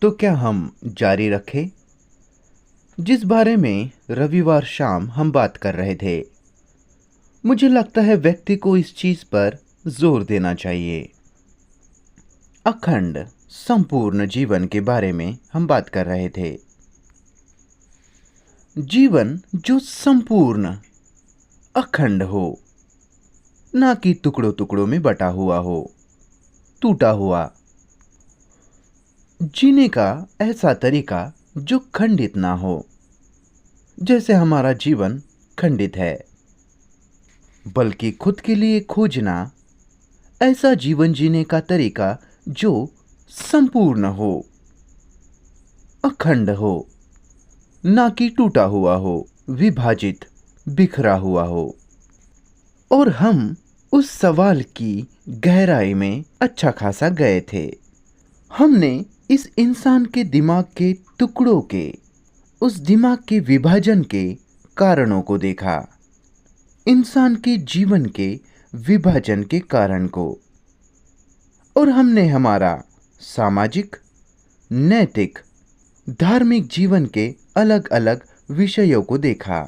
तो क्या हम जारी रखें जिस बारे में रविवार शाम हम बात कर रहे थे। मुझे लगता है व्यक्ति को इस चीज पर जोर देना चाहिए। अखंड संपूर्ण जीवन के बारे में हम बात कर रहे थे। जीवन जो संपूर्ण अखंड हो, ना कि टुकड़ों टुकड़ों में बटा हुआ हो, टूटा हुआ। जीने का ऐसा तरीका जो खंडित ना हो, जैसे हमारा जीवन खंडित है, बल्कि खुद के लिए खोजना ऐसा जीवन जीने का तरीका जो संपूर्ण हो, अखंड हो, ना कि टूटा हुआ हो, विभाजित, बिखरा हुआ हो। और हम उस सवाल की गहराई में अच्छा खासा गए थे। हमने इस इंसान के दिमाग के टुकड़ों के, उस दिमाग के विभाजन के कारणों को देखा, इंसान के जीवन के विभाजन के कारण को। और हमने हमारा सामाजिक, नैतिक, धार्मिक जीवन के अलग अलग विषयों को देखा,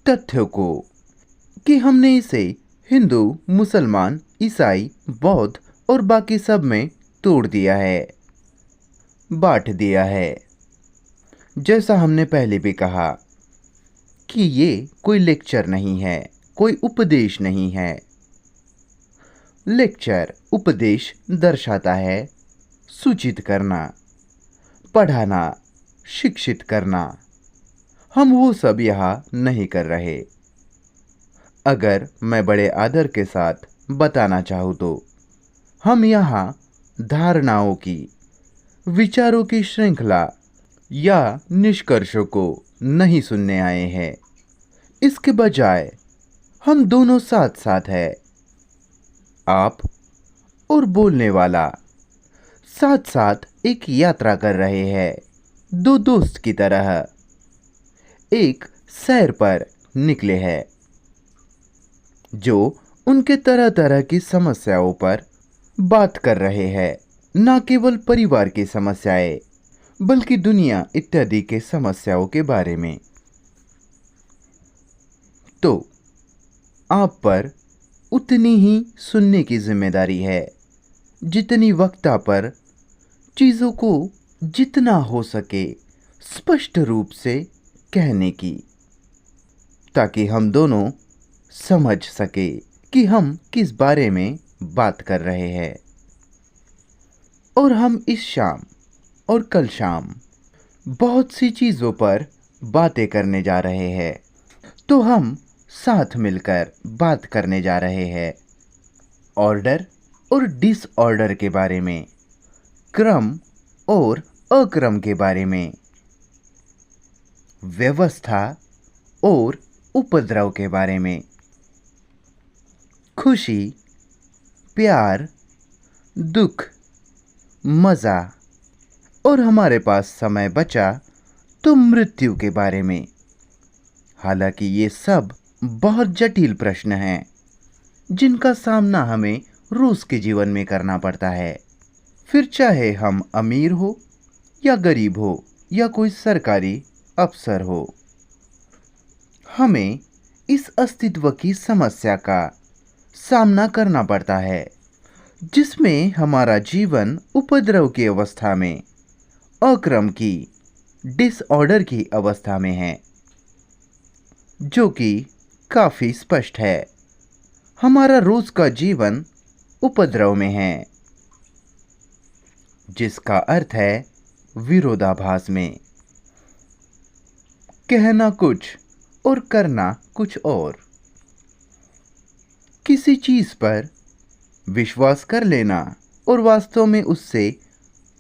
तथ्यों को, कि हमने इसे हिंदू, मुसलमान, ईसाई, बौद्ध और बाकी सब में तोड़ दिया है, बांट दिया है। जैसा हमने पहले भी कहा कि ये कोई लेक्चर नहीं है, कोई उपदेश नहीं है। लेक्चर, उपदेश दर्शाता है सूचित करना, पढ़ाना, शिक्षित करना। हम वो सब यहाँ नहीं कर रहे। अगर मैं बड़े आदर के साथ बताना चाहूँ तो हम यहाँ धारणाओं की, विचारों की श्रृंखला या निष्कर्षों को नहीं सुनने आए हैं। इसके बजाय हम दोनों साथ साथ हैं, आप और बोलने वाला साथ साथ एक यात्रा कर रहे हैं, दो दोस्त की तरह एक सैर पर निकले हैं, जो उनके तरह तरह की समस्याओं पर बात कर रहे हैं। न केवल परिवार की समस्याएं, बल्कि दुनिया इत्यादि के समस्याओं के बारे में। तो आप पर उतनी ही सुनने की जिम्मेदारी है जितनी वक्ता पर चीज़ों को जितना हो सके स्पष्ट रूप से कहने की, ताकि हम दोनों समझ सके कि हम किस बारे में बात कर रहे हैं। और हम इस शाम और कल शाम बहुत सी चीज़ों पर बातें करने जा रहे हैं। तो हम साथ मिलकर बात करने जा रहे हैं ऑर्डर और डिसऑर्डर के बारे में, क्रम और अक्रम के बारे में, व्यवस्था और उपद्रव के बारे में, खुशी, प्यार, दुख, मज़ा, और हमारे पास समय बचा तो मृत्यु के बारे में। हालांकि ये सब बहुत जटिल प्रश्न हैं जिनका सामना हमें रोज के जीवन में करना पड़ता है। फिर चाहे हम अमीर हो या गरीब हो या कोई सरकारी अफसर हो, हमें इस अस्तित्व की समस्या का सामना करना पड़ता है, जिसमें हमारा जीवन उपद्रव की अवस्था में, अक्रम की, डिसऑर्डर की अवस्था में है, जो कि काफी स्पष्ट है। हमारा रोज का जीवन उपद्रव में है, जिसका अर्थ है विरोधाभास में, कहना कुछ और करना कुछ और। किसी चीज पर विश्वास कर लेना और वास्तव में उससे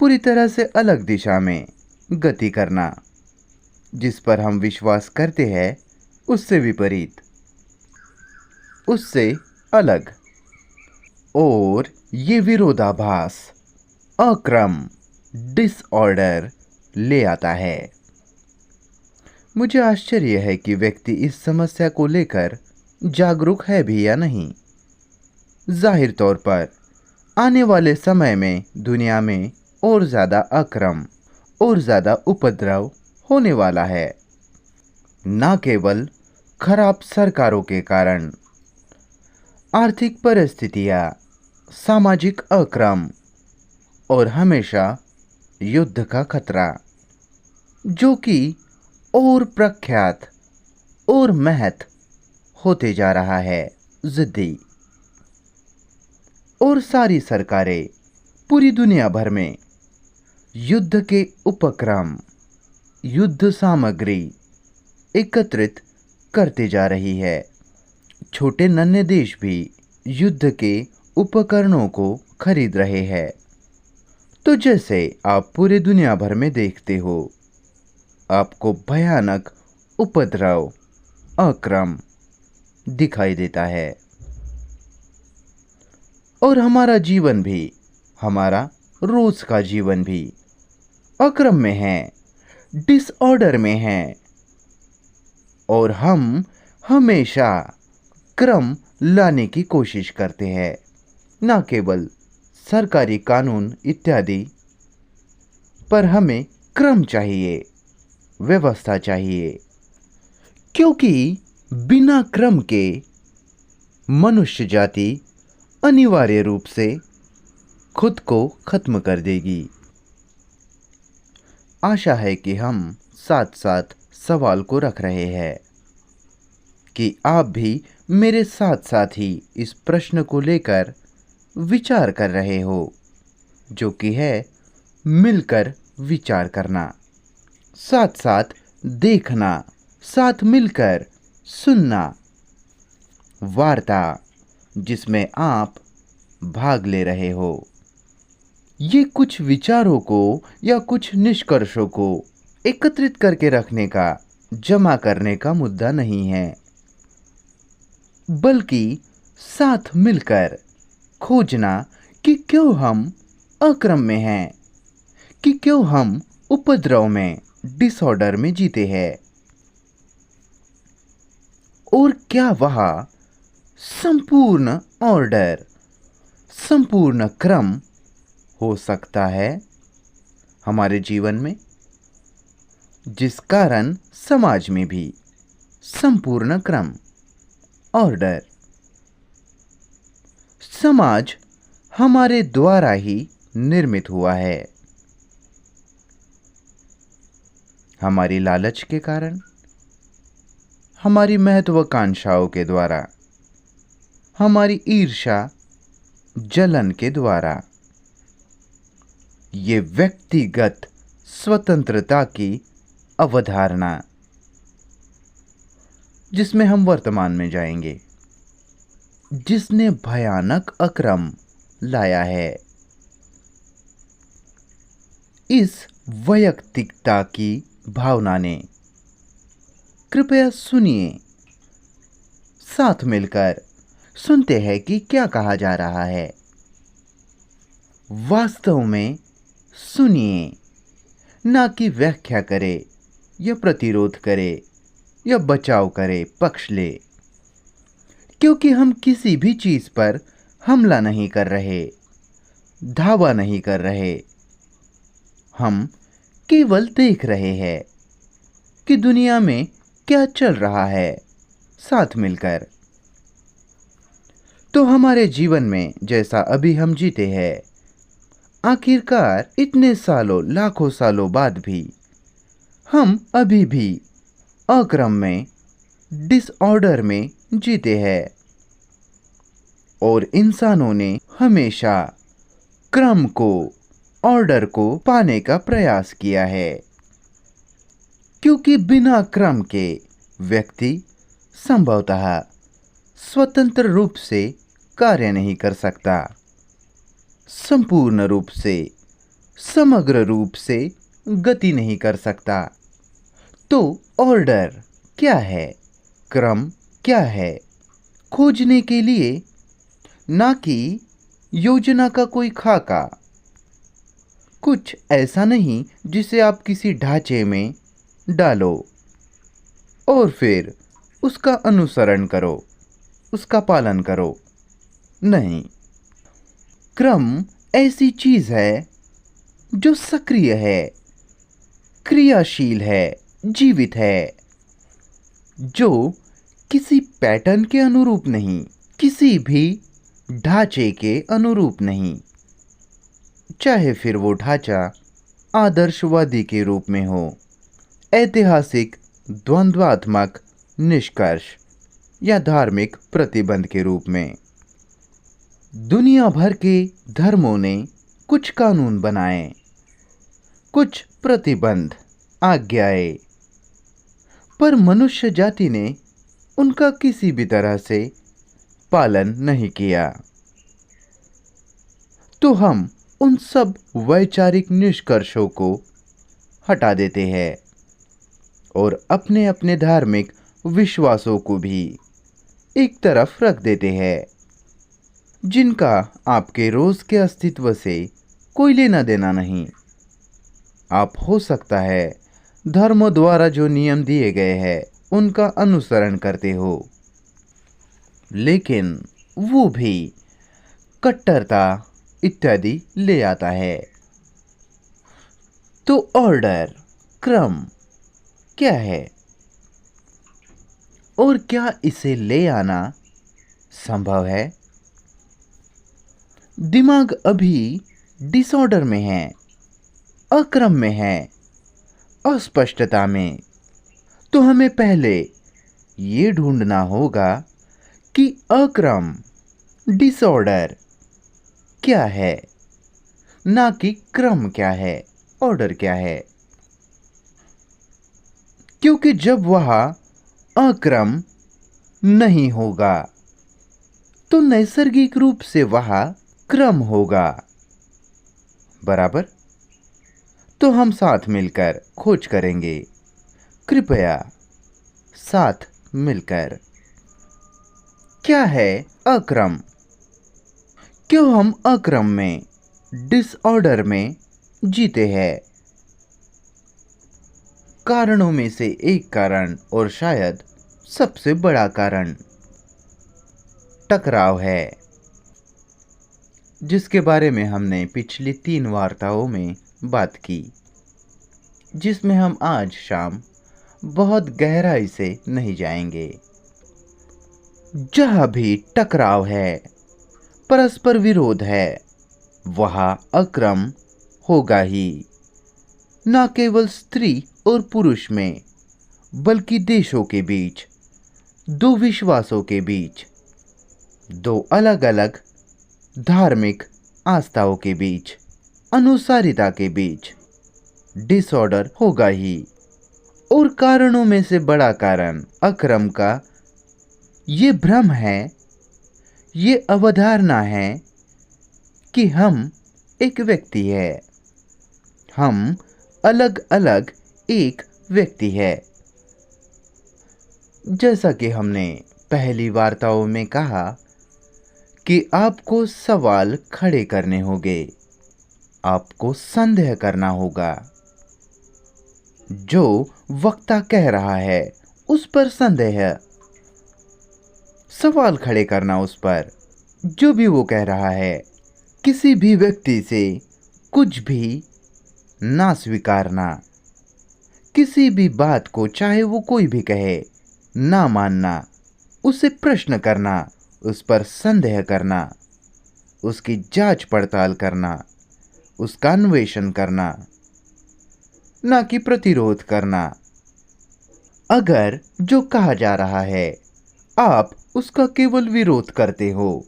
पूरी तरह से अलग दिशा में गति करना। जिस पर हम विश्वास करते हैं उससे विपरीत, उससे अलग। और ये विरोधाभास, अक्रम, डिसऑर्डर ले आता है। मुझे आश्चर्य है कि व्यक्ति इस समस्या को लेकर जागरूक है भी या नहीं। जाहिर तौर पर आने वाले समय में दुनिया में और ज़्यादा अक्रम और ज़्यादा उपद्रव होने वाला है। न केवल खराब सरकारों के कारण, आर्थिक परिस्थितियाँ, सामाजिक अक्रम और हमेशा युद्ध का खतरा, जो कि और प्रख्यात और महत होते जा रहा है, जिद्दी। और सारी सरकारें पूरी दुनिया भर में युद्ध के उपक्रम, युद्ध सामग्री एकत्रित करते जा रही है। छोटे नन्हे देश भी युद्ध के उपकरणों को खरीद रहे हैं। तो जैसे आप पूरे दुनिया भर में देखते हो, आपको भयानक उपद्रव, अक्रम दिखाई देता है। और हमारा जीवन भी, हमारा रोज का जीवन भी अक्रम में है, डिसऑर्डर में है। और हम हमेशा क्रम लाने की कोशिश करते हैं, न केवल सरकारी कानून इत्यादि, पर हमें क्रम चाहिए, व्यवस्था चाहिए। क्योंकि बिना क्रम के मनुष्य जाति अनिवार्य रूप से खुद को खत्म कर देगी। आशा है कि हम साथ साथ सवाल को रख रहे हैं कि आप भी मेरे साथ साथ ही इस प्रश्न को लेकर विचार कर रहे हो, जो कि है मिलकर विचार करना, साथ साथ देखना, साथ मिलकर सुनना, वार्ता जिसमें आप भाग ले रहे हो। ये कुछ विचारों को या कुछ निष्कर्षों को एकत्रित करके रखने का, जमा करने का मुद्दा नहीं है, बल्कि साथ मिलकर खोजना कि क्यों हम अक्रम में हैं, कि क्यों हम उपद्रव में, डिसऑर्डर में जीते हैं, और क्या वह संपूर्ण ऑर्डर, संपूर्ण क्रम हो सकता है हमारे जीवन में, जिस कारण समाज में भी संपूर्ण क्रम, ऑर्डर, समाज हमारे द्वारा ही निर्मित हुआ है। हमारी लालच के कारण, हमारी महत्वाकांक्षाओं के द्वारा, हमारी ईर्ष्या, जलन के द्वारा, ये व्यक्तिगत स्वतंत्रता की अवधारणा, जिसमें हम वर्तमान में जाएंगे, जिसने भयानक अक्रम लाया है। इस वैयक्तिकता की भावना ने, कृपया सुनिए, साथ मिलकर सुनते हैं कि क्या कहा जा रहा है। वास्तव में सुनिए, ना कि व्याख्या करे या प्रतिरोध करे या बचाव करे, पक्ष ले। क्योंकि हम किसी भी चीज पर हमला नहीं कर रहे, धावा नहीं कर रहे, हम केवल देख रहे हैं कि दुनिया में क्या चल रहा है, साथ मिलकर। तो हमारे जीवन में जैसा अभी हम जीते हैं, आखिरकार इतने सालों, लाखों सालों बाद भी हम अभी भी अक्रम में, डिसऑर्डर में जीते हैं। और इंसानों ने हमेशा क्रम को, ऑर्डर को पाने का प्रयास किया है, क्योंकि बिना क्रम के व्यक्ति संभवतः स्वतंत्र रूप से कार्य नहीं कर सकता, संपूर्ण रूप से, समग्र रूप से गति नहीं कर सकता। तो ऑर्डर क्या है, क्रम क्या है, खोजने के लिए ना कि योजना का कोई खाका, कुछ ऐसा नहीं जिसे आप किसी ढांचे में डालो और फिर उसका अनुसरण करो, उसका पालन करो। नहीं, क्रम ऐसी चीज है जो सक्रिय है, क्रियाशील है, जीवित है, जो किसी पैटर्न के अनुरूप नहीं, किसी भी ढांचे के अनुरूप नहीं, चाहे फिर वो ढांचा आदर्शवादी के रूप में हो, ऐतिहासिक द्वंद्वात्मक निष्कर्ष या धार्मिक प्रतिबंध के रूप में। दुनिया भर के धर्मों ने कुछ कानून बनाए, कुछ प्रतिबंध, आज्ञाएं, पर मनुष्य जाति ने उनका किसी भी तरह से पालन नहीं किया। तो हम उन सब वैचारिक निष्कर्षों को हटा देते हैं और अपने अपने धार्मिक विश्वासों को भी एक तरफ रख देते हैं, जिनका आपके रोज के अस्तित्व से कोई लेना देना नहीं। आप हो सकता है धर्म द्वारा जो नियम दिए गए हैं उनका अनुसरण करते हो, लेकिन वो भी कट्टरता इत्यादि ले आता है। तो ऑर्डर, क्रम क्या है और क्या इसे ले आना संभव है? दिमाग अभी डिसऑर्डर में है, अक्रम में है, अस्पष्टता में। तो हमें पहले ये ढूंढना होगा कि अक्रम, डिसऑर्डर क्या है, ना कि क्रम क्या है, ऑर्डर क्या है। क्योंकि जब वह अक्रम नहीं होगा तो नैसर्गिक रूप से वह क्रम होगा, बराबर। तो हम साथ मिलकर खोज करेंगे, कृपया साथ मिलकर। क्या है अक्रम? क्यों हम अक्रम में, डिसऑर्डर में जीते हैं? कारणों में से एक कारण, और शायद सबसे बड़ा कारण, टकराव है, जिसके बारे में हमने पिछली 3 वार्ताओं में बात की, जिसमें हम आज शाम बहुत गहराई से नहीं जाएंगे। जहां भी टकराव है, परस्पर विरोध है, वहां अक्रम होगा ही। न केवल स्त्री और पुरुष में, बल्कि देशों के बीच, 2 विश्वासों के बीच, 2 अलग अलग धार्मिक आस्थाओं के बीच, अनुसारिता के बीच डिसऑर्डर होगा ही। और कारणों में से बड़ा कारण अक्रम का ये भ्रम है, ये अवधारणा है कि हम एक व्यक्ति है, हम अलग अलग एक व्यक्ति है। जैसा कि हमने पहली वार्ताओं में कहा कि आपको सवाल खड़े करने होंगे, आपको संदेह करना होगा। जो वक्ता कह रहा है उस पर संदेह, सवाल खड़े करना उस पर, जो भी वो कह रहा है। किसी भी व्यक्ति से कुछ भी ना स्वीकारना, किसी भी बात को चाहे वो कोई भी कहे ना मानना, उसे प्रश्न करना, उस पर संदेह करना, उसकी जांच पड़ताल करना, उसका अन्वेषण करना, ना कि प्रतिरोध करना। अगर जो कहा जा रहा है आप उसका केवल विरोध करते हो,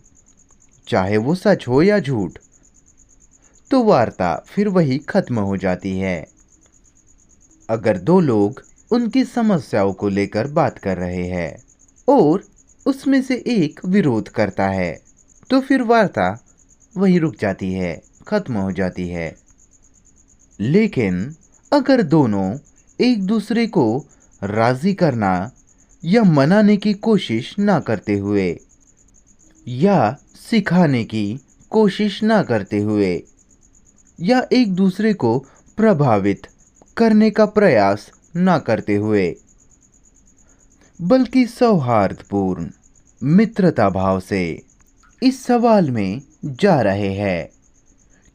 चाहे वो सच हो या झूठ, तो वार्ता फिर वही खत्म हो जाती है। अगर 2 लोग उनकी समस्याओं को लेकर बात कर रहे हैं और उसमें से एक विरोध करता है, तो फिर वार्ता वही रुक जाती है, खत्म हो जाती है। लेकिन अगर दोनों एक दूसरे को राजी करना या मनाने की कोशिश ना करते हुए, या सिखाने की कोशिश ना करते हुए, या एक दूसरे को प्रभावित करने का प्रयास ना करते हुए, बल्कि सौहार्दपूर्ण मित्रता भाव से इस सवाल में जा रहे हैं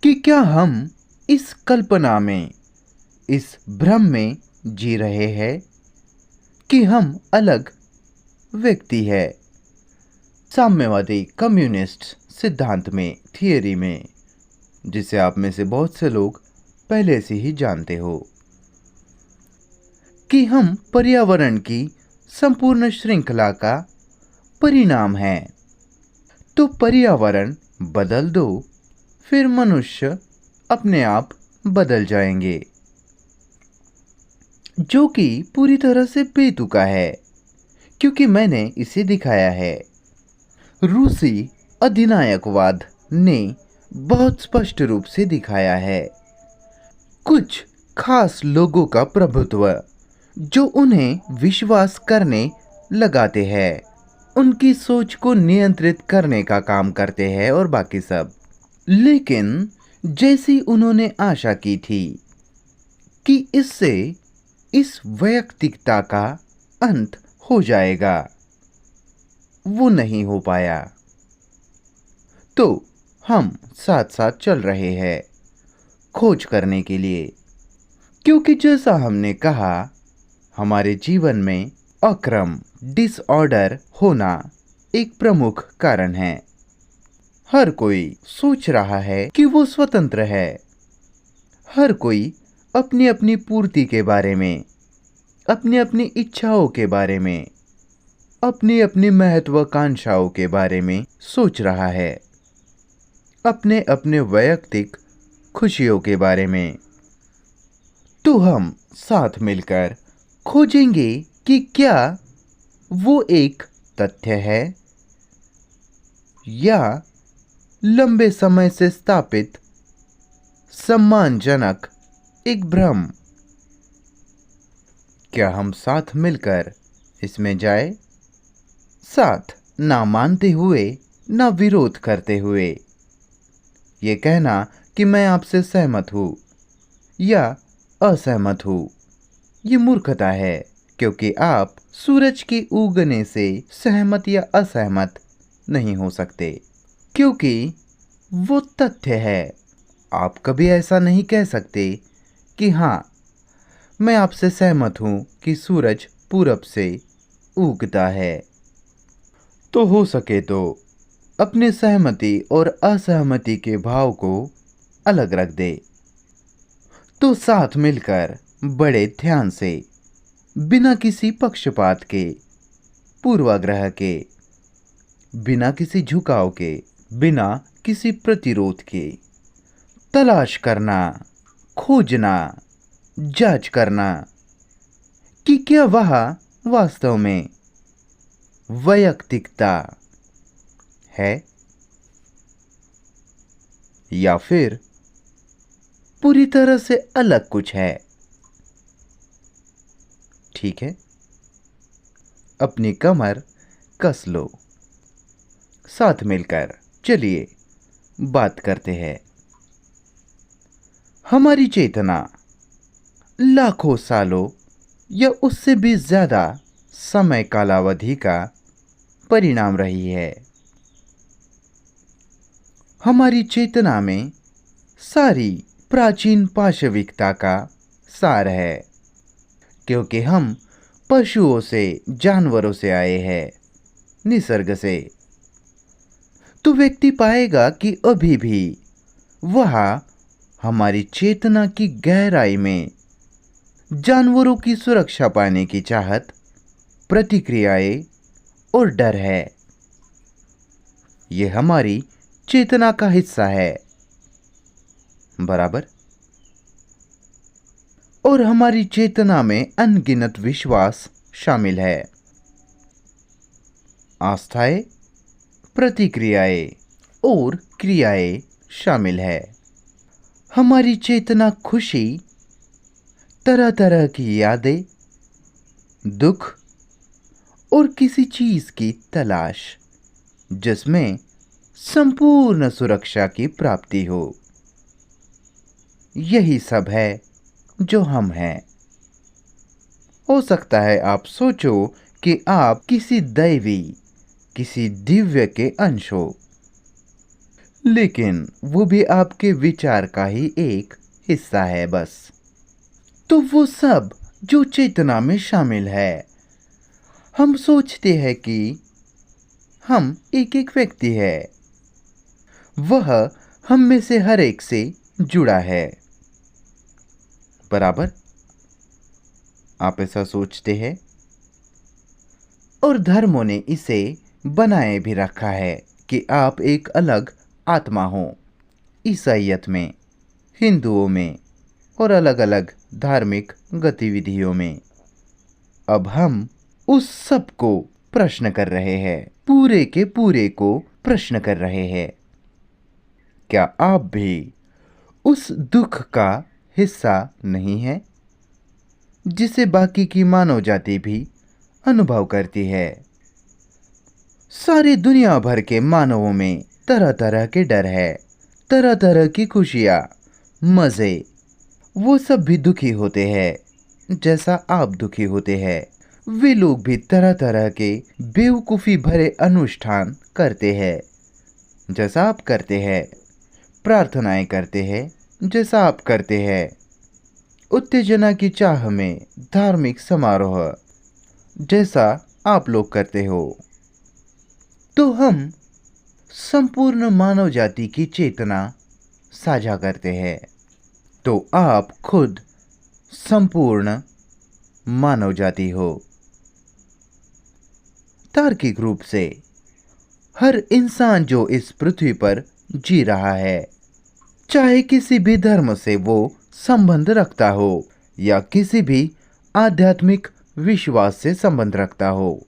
कि क्या हम इस कल्पना में, इस भ्रम में जी रहे हैं कि हम अलग व्यक्ति है। साम्यवादी कम्युनिस्ट सिद्धांत में, थियरी में, जिसे आप में से बहुत से लोग पहले से ही जानते हो, कि हम पर्यावरण की संपूर्ण श्रृंखला का परिणाम है। तो पर्यावरण बदल दो, फिर मनुष्य अपने आप बदल जाएंगे, जो कि पूरी तरह से बेतुका है, क्योंकि मैंने इसे दिखाया है। रूसी अधिनायकवाद ने बहुत स्पष्ट रूप से दिखाया है कुछ खास लोगों का प्रभुत्व, जो उन्हें विश्वास करने लगाते हैं, उनकी सोच को नियंत्रित करने का काम करते हैं और बाकी सब। लेकिन जैसी उन्होंने आशा की थी कि इससे इस वैयक्तिकता का अंत हो जाएगा, वो नहीं हो पाया। तो हम साथ साथ चल रहे हैं खोज करने के लिए, क्योंकि जैसा हमने कहा, हमारे जीवन में अक्रम, डिसऑर्डर होना एक प्रमुख कारण है। हर कोई सोच रहा है कि वो स्वतंत्र है। हर कोई अपनी अपनी पूर्ति के बारे में, अपनी अपनी इच्छाओं के बारे में, अपनी अपनी महत्वाकांक्षाओं के बारे में सोच रहा है, अपने अपने वैयक्तिक खुशियों के बारे में। तो हम साथ मिलकर खोजेंगे कि क्या वो एक तथ्य है या लंबे समय से स्थापित सम्मानजनक एक भ्रम। क्या हम साथ मिलकर इसमें जाए, साथ ना मानते हुए, ना विरोध करते हुए। ये कहना कि मैं आपसे सहमत हूं या असहमत हूं, ये मूर्खता है, क्योंकि आप सूरज के उगने से सहमत या असहमत नहीं हो सकते, क्योंकि वो तथ्य है। आप कभी ऐसा नहीं कह सकते कि हाँ, मैं आपसे सहमत हूं कि सूरज पूरब से उगता है। तो हो सके तो अपने सहमति और असहमति के भाव को अलग रख दे। तो साथ मिलकर बड़े ध्यान से, बिना किसी पक्षपात के, पूर्वाग्रह के, बिना किसी झुकाव के, बिना किसी प्रतिरोध के तलाश करना, खोजना, जांच करना कि क्या वह वास्तव में वैयक्तिकता है या फिर पूरी तरह से अलग कुछ है। ठीक है, अपनी कमर कस लो, साथ मिलकर चलिए बात करते हैं। हमारी चेतना लाखों सालों या उससे भी ज्यादा समय कालावधि का परिणाम रही है। हमारी चेतना में सारी प्राचीन पाशविकता का सार है, क्योंकि हम पशुओं से, जानवरों से आए हैं, निसर्ग से। तो व्यक्ति पाएगा कि अभी भी वह हमारी चेतना की गहराई में जानवरों की सुरक्षा पाने की चाहत, प्रतिक्रियाएं और डर है। ये हमारी चेतना का हिस्सा है, बराबर। और हमारी चेतना में अनगिनत विश्वास शामिल है, आस्थाएं, प्रतिक्रियाएं और क्रियाएं शामिल है। हमारी चेतना खुशी, तरह तरह की यादें, दुख और किसी चीज की तलाश जिसमें संपूर्ण सुरक्षा की प्राप्ति हो, यही सब है जो हम हैं। हो सकता है आप सोचो कि आप किसी दैवी, किसी दिव्य के अंश हो, लेकिन वो भी आपके विचार का ही एक हिस्सा है बस। तो वो सब जो चेतना में शामिल है, हम सोचते हैं कि हम एक एक व्यक्ति है, वह हम में से हर एक से जुड़ा है। बराबर, आप ऐसा सोचते हैं। और धर्मों ने इसे बनाए भी रखा है कि आप एक अलग आत्मा हो। ईसाइयत में, हिंदुओं में और अलग अलग धार्मिक गतिविधियों में। अब हम उस सब को प्रश्न कर रहे हैं, पूरे के पूरे को प्रश्न कर रहे हैं। क्या आप भी उस दुख का हिस्सा नहीं है जिसे बाकी की मानव जाति भी अनुभव करती है? सारी दुनिया भर के मानवों में तरह तरह के डर है, तरह तरह की खुशियाँ, मज़े। वो सब भी दुखी होते हैं जैसा आप दुखी होते हैं। वे लोग भी तरह तरह के बेवकूफ़ी भरे अनुष्ठान करते हैं जैसा आप करते हैं, प्रार्थनाएं करते हैं जैसा आप करते हैं, उत्तेजना की चाह में धार्मिक समारोह जैसा आप लोग करते हो। तो हम संपूर्ण मानव जाति की चेतना साझा करते हैं। तो आप खुद संपूर्ण मानव जाति हो। तार्किक रूप से हर इंसान जो इस पृथ्वी पर जी रहा है, चाहे किसी भी धर्म से वो संबंध रखता हो या किसी भी आध्यात्मिक विश्वास से संबंध रखता हो,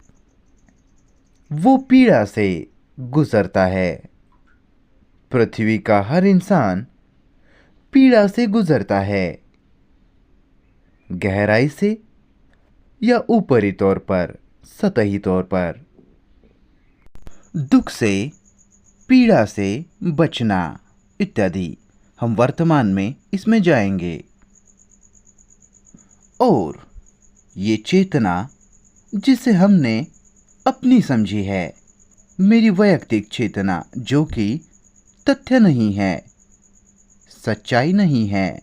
वो पीड़ा से गुजरता है। पृथ्वी का हर इंसान पीड़ा से गुजरता है, गहराई से या ऊपरी तौर पर, सतही तौर पर। दुख से, पीड़ा से बचना इत्यादि हम वर्तमान में इसमें जाएंगे। और ये चेतना जिसे हमने अपनी समझी है, मेरी वैयक्तिक चेतना, जो कि तथ्य नहीं है, सच्चाई नहीं है।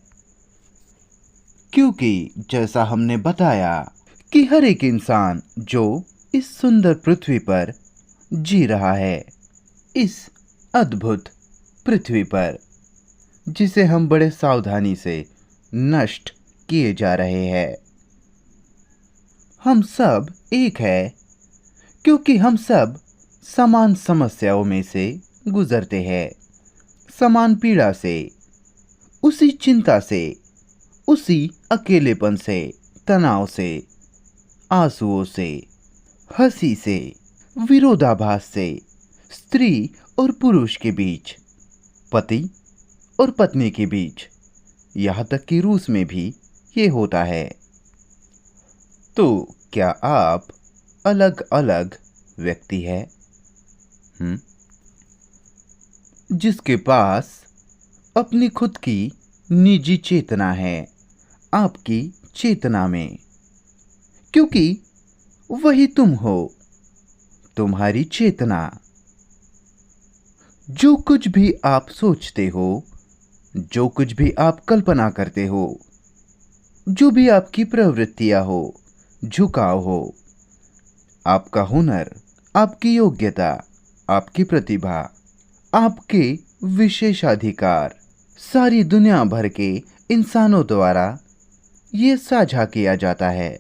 क्योंकि जैसा हमने बताया कि हर एक इंसान जो इस सुंदर पृथ्वी पर जी रहा है, इस अद्भुत पृथ्वी पर, जिसे हम बड़े सावधानी से नष्ट किए जा रहे हैं, हम सब एक है क्योंकि हम सब समान समस्याओं में से गुजरते हैं, समान पीड़ा से, उसी चिंता से, उसी अकेलेपन से, तनाव से, आंसुओं से, हंसी से, विरोधाभास से, स्त्री और पुरुष के बीच, पति और पत्नी के बीच, यहाँ तक कि रूस में भी ये होता है। तो क्या आप अलग अलग व्यक्ति हैं? जिसके पास अपनी खुद की निजी चेतना है, आपकी चेतना में, क्योंकि वही तुम हो, तुम्हारी चेतना। जो कुछ भी आप सोचते हो, जो कुछ भी आप कल्पना करते हो, जो भी आपकी प्रवृत्तियां हो, झुकाव हो, आपका हुनर, आपकी योग्यता, आपकी प्रतिभा, आपके विशेषाधिकार, सारी दुनिया भर के इंसानों द्वारा ये साझा किया जाता है,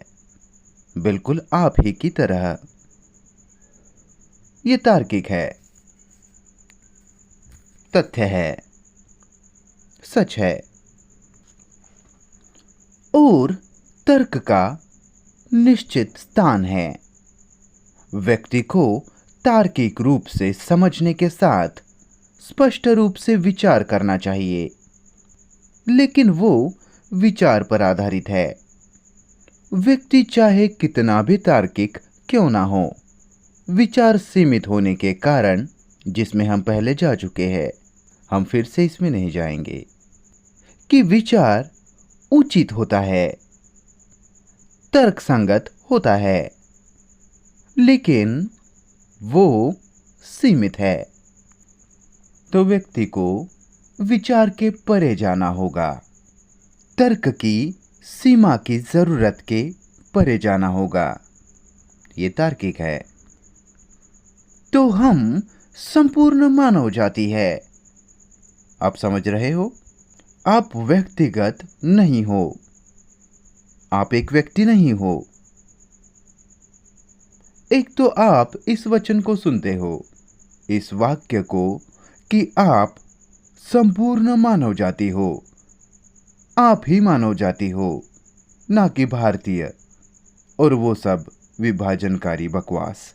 बिल्कुल आप ही की तरह। ये तार्किक है, तथ्य है, सच है। और तर्क का निश्चित स्थान है। व्यक्ति को तार्किक रूप से समझने के साथ स्पष्ट रूप से विचार करना चाहिए, लेकिन वो विचार पर आधारित है। व्यक्ति चाहे कितना भी तार्किक क्यों ना हो, विचार सीमित होने के कारण, जिसमें हम पहले जा चुके हैं, हम फिर से इसमें नहीं जाएंगे, कि विचार उचित होता है, तर्कसंगत होता है, लेकिन वो सीमित है। तो व्यक्ति को विचार के परे जाना होगा, तर्क की सीमा की जरूरत के परे जाना होगा। ये तार्किक है। तो हम संपूर्ण मानव जाति है। आप समझ रहे हो? आप व्यक्तिगत नहीं हो। आप एक व्यक्ति नहीं हो। एक तो आप इस वचन को सुनते हो, इस वाक्य को, कि आप संपूर्ण मानव जाति हो। आप ही मानव जाति हो, ना कि भारतीय और वो सब विभाजनकारी बकवास।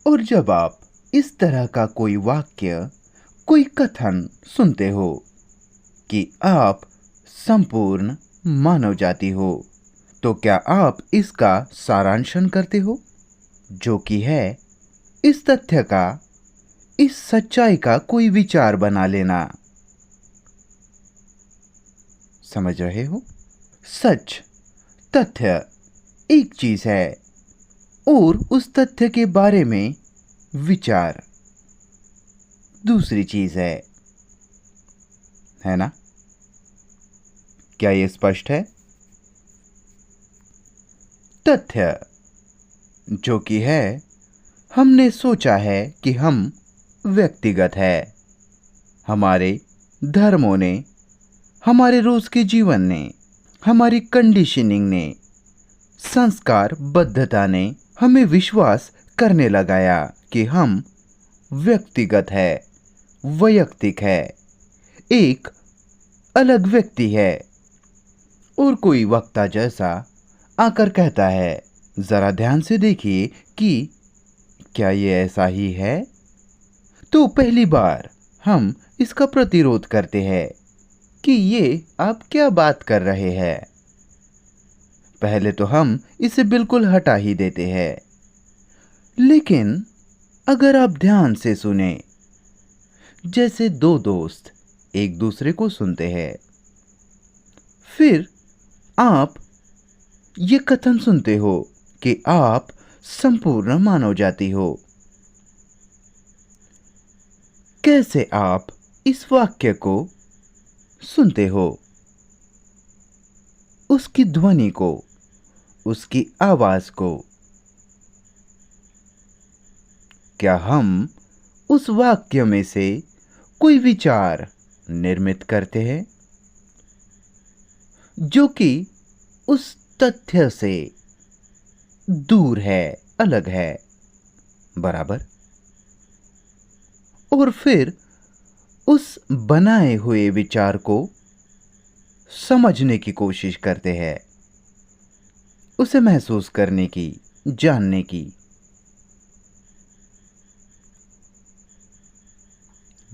और जब आप इस तरह का कोई वाक्य, कोई कथन सुनते हो कि आप संपूर्ण मानव जाति हो, तो क्या आप इसका सारांशन करते हो, जो कि है इस तथ्य का, इस सच्चाई का कोई विचार बना लेना। समझ रहे हो? सच, तथ्य एक चीज है और उस तथ्य के बारे में विचार दूसरी चीज है ना? क्या यह स्पष्ट है? तथ्य जो कि है, हमने सोचा है कि हम व्यक्तिगत है। हमारे धर्मों ने, हमारे रोज के जीवन ने, हमारी कंडीशनिंग ने, संस्कारबद्धता ने हमें विश्वास करने लगाया कि हम व्यक्तिगत है, वैयक्तिक है, एक अलग व्यक्ति है। और कोई वक्ता जैसा आकर कहता है, जरा ध्यान से देखिए कि क्या ये ऐसा ही है? तो पहली बार हम इसका प्रतिरोध करते हैं कि ये आप क्या बात कर रहे हैं। पहले तो हम इसे बिल्कुल हटा ही देते हैं। लेकिन अगर आप ध्यान से सुने, जैसे दो दोस्त एक दूसरे को सुनते हैं, फिर आप ये कथन सुनते हो कि आप संपूर्ण मानव जाति हो। कैसे आप इस वाक्य को सुनते हो, उसकी ध्वनि को, उसकी आवाज को? क्या हम उस वाक्य में से कोई विचार निर्मित करते हैं जो कि उस तथ्य से दूर है, अलग है, बराबर? और फिर उस बनाए हुए विचार को समझने की कोशिश करते हैं, उसे महसूस करने की, जानने की।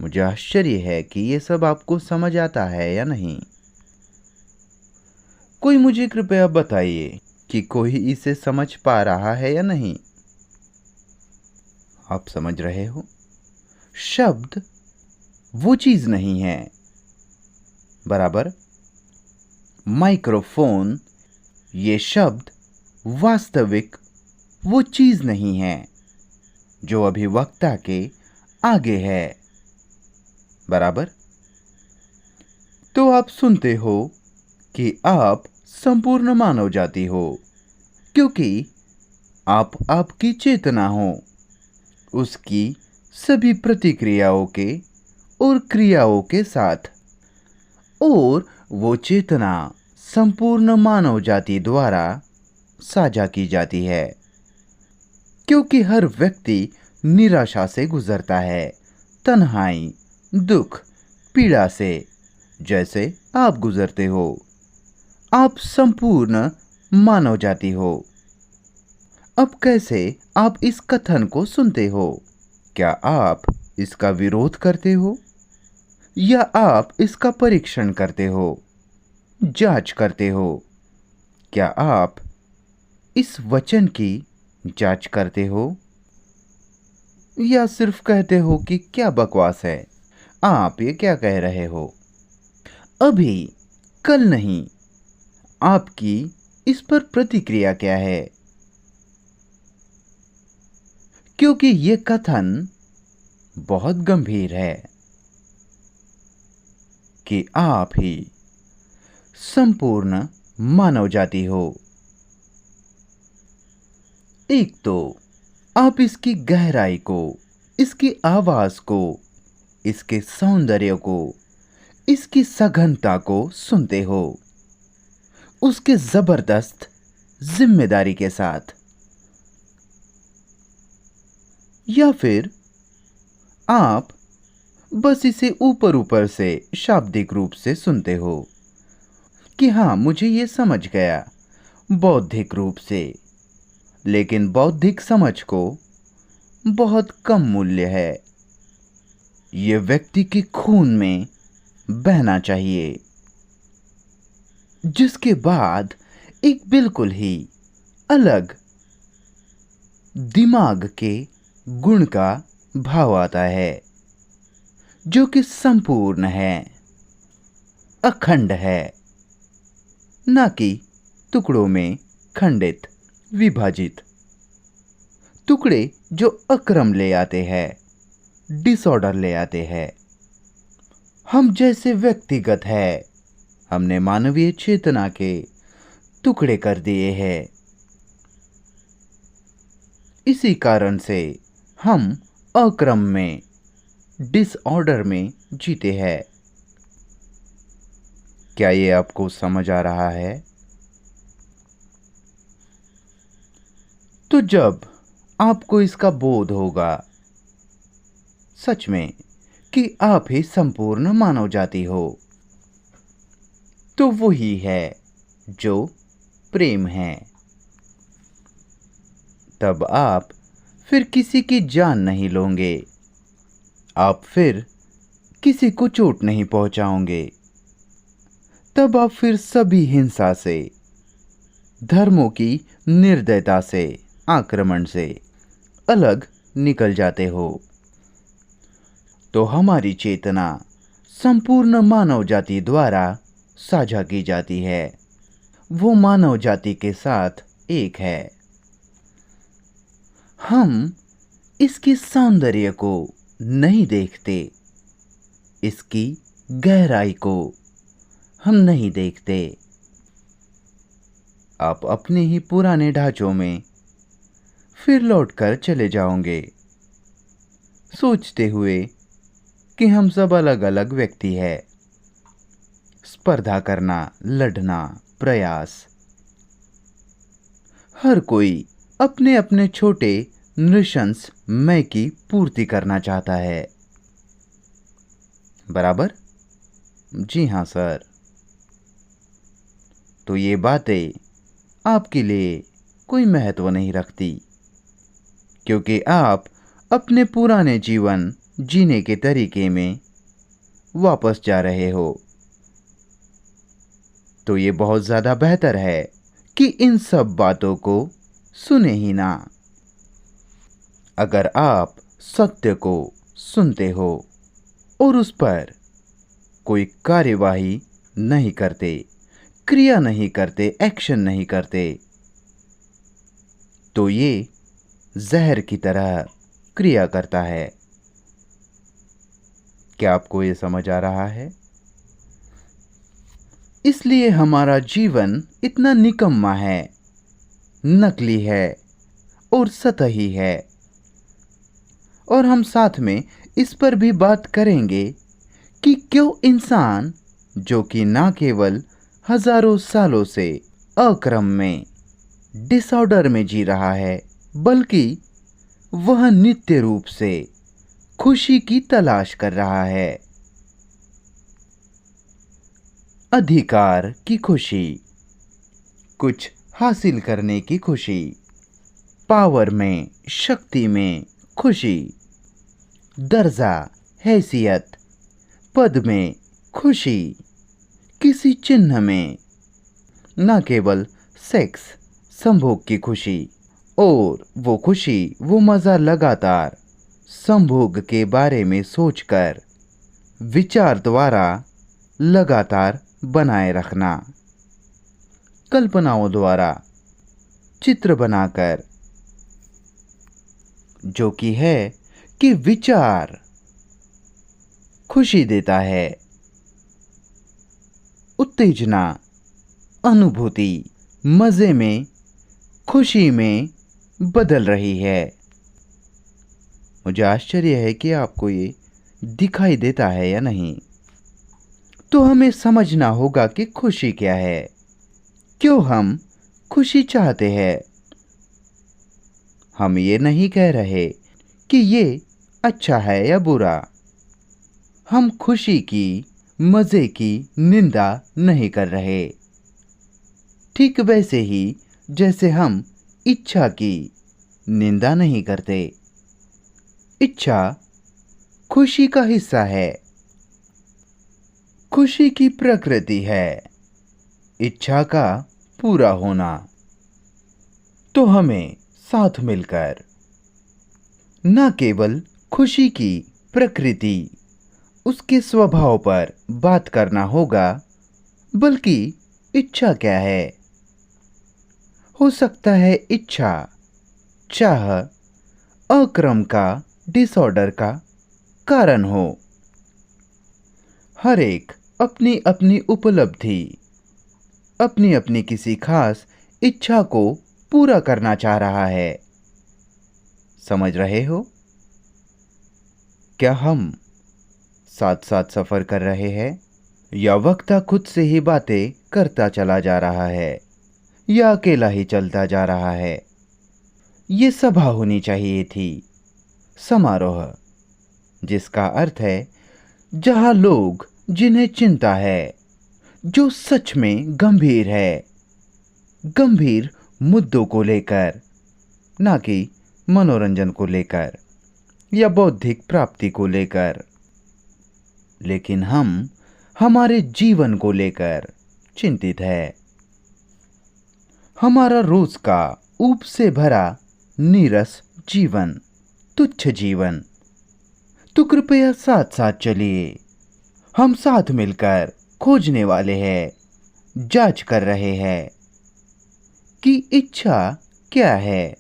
मुझे आश्चर्य है कि ये सब आपको समझ आता है या नहीं। कोई मुझे कृपया बताइए कि कोई इसे समझ पा रहा है या नहीं। आप समझ रहे हो? शब्द वो चीज नहीं है, बराबर? माइक्रोफोन, ये शब्द वास्तविक वो चीज नहीं है जो अभी वक्ता के आगे है, बराबर? तो आप सुनते हो कि आप संपूर्ण मानव जाति हो, क्योंकि आप आपकी चेतना हो, उसकी सभी प्रतिक्रियाओं के और क्रियाओं के साथ। और वो चेतना संपूर्ण मानव जाति द्वारा साझा की जाती है, क्योंकि हर व्यक्ति निराशा से गुजरता है, तन्हाई, दुख, पीड़ा से, जैसे आप गुजरते हो। आप संपूर्ण मानव जाति हो। अब कैसे आप इस कथन को सुनते हो? क्या आप इसका विरोध करते हो या आप इसका परीक्षण करते हो, जांच करते हो? क्या आप इस वचन की जांच करते हो या सिर्फ कहते हो कि क्या बकवास है, आप ये क्या कह रहे हो? अभी, कल नहीं, आपकी इस पर प्रतिक्रिया क्या है? क्योंकि ये कथन बहुत गंभीर है कि आप ही संपूर्ण मानव जाति हो। एक तो आप इसकी गहराई को, इसकी आवाज को, इसके सौंदर्य को, इसकी सघनता को सुनते हो, उसके जबरदस्त जिम्मेदारी के साथ। या फिर आप बस इसे ऊपर ऊपर से शाब्दिक रूप से सुनते हो कि हाँ, मुझे ये समझ गया बौद्धिक रूप से, लेकिन बौद्धिक समझ को बहुत कम मूल्य है। ये व्यक्ति के खून में बहना चाहिए, जिसके बाद एक बिल्कुल ही अलग दिमाग के गुण का भाव आता है, जो कि संपूर्ण है, अखंड है, ना कि टुकड़ों में खंडित, विभाजित। टुकड़े जो अक्रम ले आते हैं, डिसऑर्डर ले आते हैं। हम जैसे व्यक्तिगत है, हमने मानवीय चेतना के टुकड़े कर दिए हैं। इसी कारण से हम अक्रम में, डिसऑर्डर में जीते हैं। क्या ये आपको समझ आ रहा है? तो जब आपको इसका बोध होगा सच में कि आप ही संपूर्ण मानव जाति हो, तो वही है जो प्रेम है। तब आप फिर किसी की जान नहीं लोगे, आप फिर किसी को चोट नहीं पहुंचाओगे। तब आप फिर सभी हिंसा से, धर्मों की निर्दयता से, आक्रमण से अलग निकल जाते हो। तो हमारी चेतना संपूर्ण मानव जाति द्वारा साझा की जाती है, वो मानव जाति के साथ एक है। हम इसके सौंदर्य को नहीं देखते, इसकी गहराई को हम नहीं देखते। आप अपने ही पुराने ढांचों में फिर लौटकर चले जाओगे, सोचते हुए कि हम सब अलग अलग व्यक्ति हैं। स्पर्धा करना, लड़ना, प्रयास, हर कोई अपने अपने छोटे नृशंस मैं की पूर्ति करना चाहता है। बराबर? जी हाँ सर। तो ये बातें आपके लिए कोई महत्व नहीं रखती, क्योंकि आप अपने पुराने जीवन जीने के तरीके में वापस जा रहे हो। तो ये बहुत ज़्यादा बेहतर है कि इन सब बातों को सुने ही ना। अगर आप सत्य को सुनते हो और उस पर कोई कार्यवाही नहीं करते, क्रिया नहीं करते, एक्शन नहीं करते, तो ये जहर की तरह क्रिया करता है। क्या आपको ये समझ आ रहा है? इसलिए हमारा जीवन इतना निकम्मा है, नकली है और सतही है। और हम साथ में इस पर भी बात करेंगे कि क्यों इंसान, जो कि ना केवल हजारों सालों से अक्रम में, डिसऑर्डर में जी रहा है, बल्कि वह नित्य रूप से खुशी की तलाश कर रहा है। अधिकार की खुशी, कुछ हासिल करने की खुशी, पावर में, शक्ति में खुशी, दर्जा, हैसियत, पद में खुशी, किसी चिन्ह में, न केवल सेक्स, संभोग की खुशी। और वो खुशी, वो मज़ा लगातार संभोग के बारे में सोचकर, विचार द्वारा लगातार बनाए रखना, कल्पनाओं द्वारा चित्र बनाकर, जो कि है कि विचार खुशी देता है, उत्तेजना अनुभूति मज़े में, खुशी में बदल रही है। मुझे आश्चर्य है कि आपको ये दिखाई देता है या नहीं। तो हमें समझना होगा कि खुशी क्या है, क्यों हम खुशी चाहते हैं। हम ये नहीं कह रहे कि ये अच्छा है या बुरा। हम खुशी की, मज़े की निंदा नहीं कर रहे। ठीक वैसे ही जैसे हम इच्छा की निंदा नहीं करते। इच्छा खुशी का हिस्सा है, खुशी की प्रकृति है इच्छा का पूरा होना। तो हमें साथ मिलकर न केवल खुशी की प्रकृति, उसके स्वभाव पर बात करना होगा, बल्कि इच्छा क्या है। हो सकता है इच्छा, चाह, अक्रम का, डिसऑर्डर का कारण हो। हर एक अपनी अपनी उपलब्धि, अपनी अपनी किसी खास इच्छा को पूरा करना चाह रहा है। समझ रहे हो? क्या हम साथ साथ सफर कर रहे हैं, या वक्ता खुद से ही बातें करता चला जा रहा है, या अकेला ही चलता जा रहा है? ये सभा होनी चाहिए थी, समारोह, जिसका अर्थ है जहां लोग जिन्हें चिंता है, जो सच में गंभीर है, गंभीर मुद्दों को लेकर, ना कि मनोरंजन को लेकर या बौद्धिक प्राप्ति को लेकर, लेकिन हम हमारे जीवन को लेकर चिंतित है। हमारा रोज का ऊब से भरा नीरस जीवन, तुच्छ जीवन। तो कृपया साथ साथ चलिए। हम साथ मिलकर खोजने वाले हैं, जांच कर रहे हैं कि इच्छा क्या है।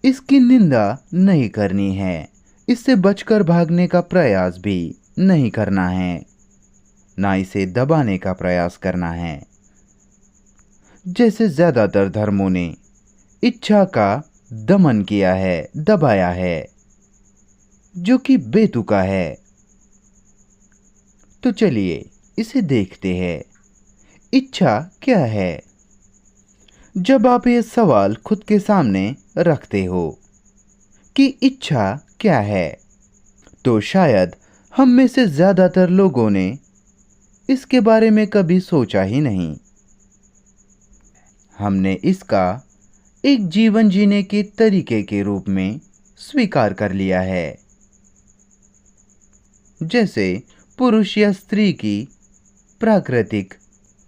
इसकी निंदा नहीं करनी है, इससे बचकर भागने का प्रयास भी नहीं करना है, ना इसे दबाने का प्रयास करना है। जैसे ज्यादातर धर्मों ने इच्छा का दमन किया है, दबाया है, जो कि बेतुका है। तो चलिए इसे देखते हैं, इच्छा क्या है। जब आप ये सवाल खुद के सामने रखते हो कि इच्छा क्या है, तो शायद हम में से ज्यादातर लोगों ने इसके बारे में कभी सोचा ही नहीं। हमने इसका एक जीवन जीने के तरीके के रूप में स्वीकार कर लिया है, जैसे पुरुष या स्त्री की प्राकृतिक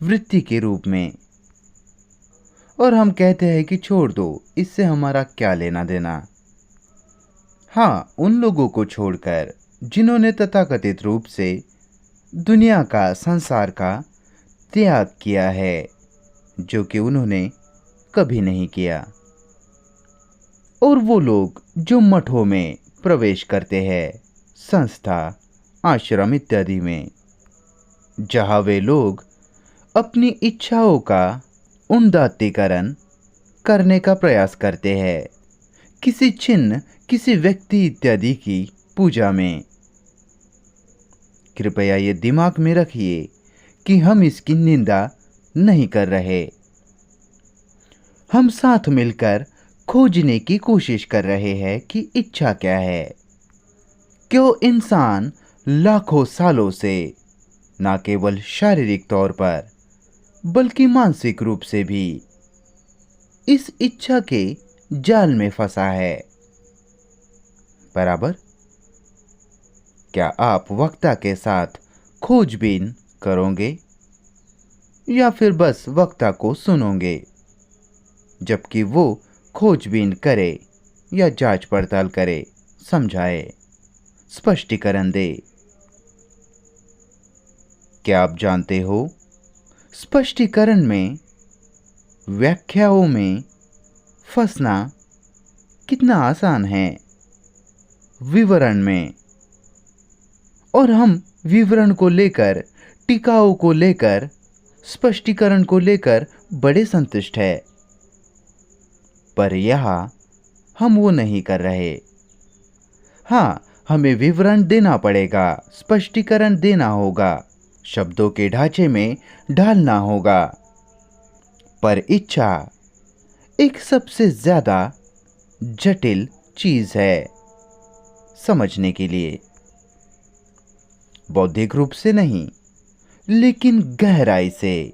वृत्ति के रूप में। और हम कहते हैं कि छोड़ दो, इससे हमारा क्या लेना देना। हाँ, उन लोगों को छोड़कर जिन्होंने तथाकथित रूप से दुनिया का, संसार का त्याग किया है, जो कि उन्होंने कभी नहीं किया। और वो लोग जो मठों में प्रवेश करते हैं, संस्था, आश्रम इत्यादि में, जहाँ वे लोग अपनी इच्छाओं का उन्नतीकरण करने का प्रयास करते हैं, किसी चिन्ह, किसी व्यक्ति इत्यादि की पूजा में। कृपया ये दिमाग में रखिए कि हम इसकी निंदा नहीं कर रहे। हम साथ मिलकर खोजने की कोशिश कर रहे हैं कि इच्छा क्या है। क्यों इंसान लाखों सालों से न केवल शारीरिक तौर पर बल्कि मानसिक रूप से भी इस इच्छा के जाल में फंसा है। बराबर? क्या आप वक्ता के साथ खोजबीन करोगे, या फिर बस वक्ता को सुनोगे जबकि वो खोजबीन करे या जांच पड़ताल करे, समझाए, स्पष्टीकरण दे? क्या आप जानते हो, स्पष्टीकरण में, व्याख्याओं में फंसना कितना आसान है, विवरण में। और हम विवरण को लेकर, टीकाओं को लेकर स्पष्टीकरण को लेकर बड़े संतुष्ट है, पर यहाँ हम वो नहीं कर रहे। हाँ, हमें विवरण देना पड़ेगा, स्पष्टीकरण देना होगा, शब्दों के ढांचे में ढालना होगा। पर इच्छा एक सबसे ज्यादा जटिल चीज है समझने के लिए। बौद्धिक रूप से नहीं, लेकिन गहराई से।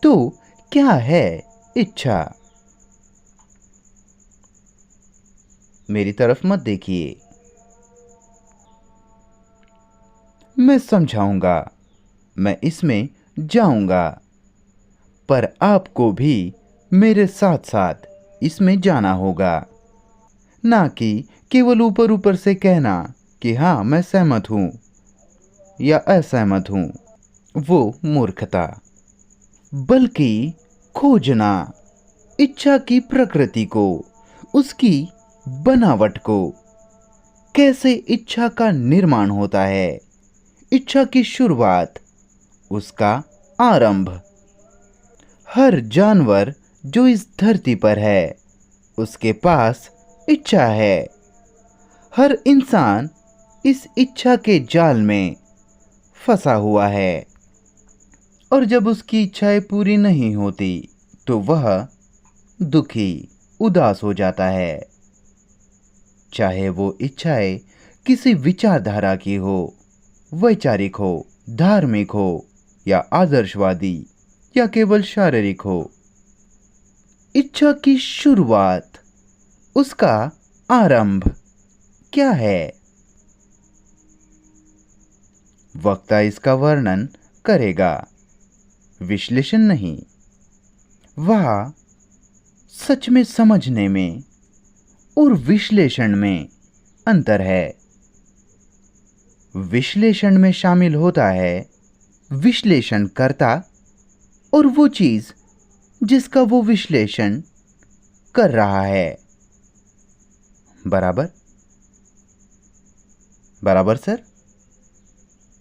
तो क्या है इच्छा? मेरी तरफ मत देखिए, मैं समझाऊंगा, मैं इसमें जाऊंगा, पर आपको भी मेरे साथ साथ इसमें जाना होगा। ना कि केवल ऊपर ऊपर से कहना कि हाँ मैं सहमत हूं या असहमत हूं, वो मूर्खता। बल्कि खोजना इच्छा की प्रकृति को, उसकी बनावट को, कैसे इच्छा का निर्माण होता है, इच्छा की शुरुआत, उसका आरंभ। हर जानवर जो इस धरती पर है, उसके पास इच्छा है। हर इंसान इस इच्छा के जाल में फंसा हुआ है, और जब उसकी इच्छाएं पूरी नहीं होती तो वह दुखी, उदास हो जाता है। चाहे वो इच्छाएं किसी विचारधारा की हो, वैचारिक हो, धार्मिक हो, या आदर्शवादी, या केवल शारीरिक हो। इच्छा की शुरुआत, उसका आरंभ क्या है? वक्ता इसका वर्णन करेगा, विश्लेषण नहीं। वह सच में समझने में और विश्लेषण में अंतर है। विश्लेषण में शामिल होता है विश्लेषण करता और वो चीज जिसका वो विश्लेषण कर रहा है। बराबर? बराबर सर?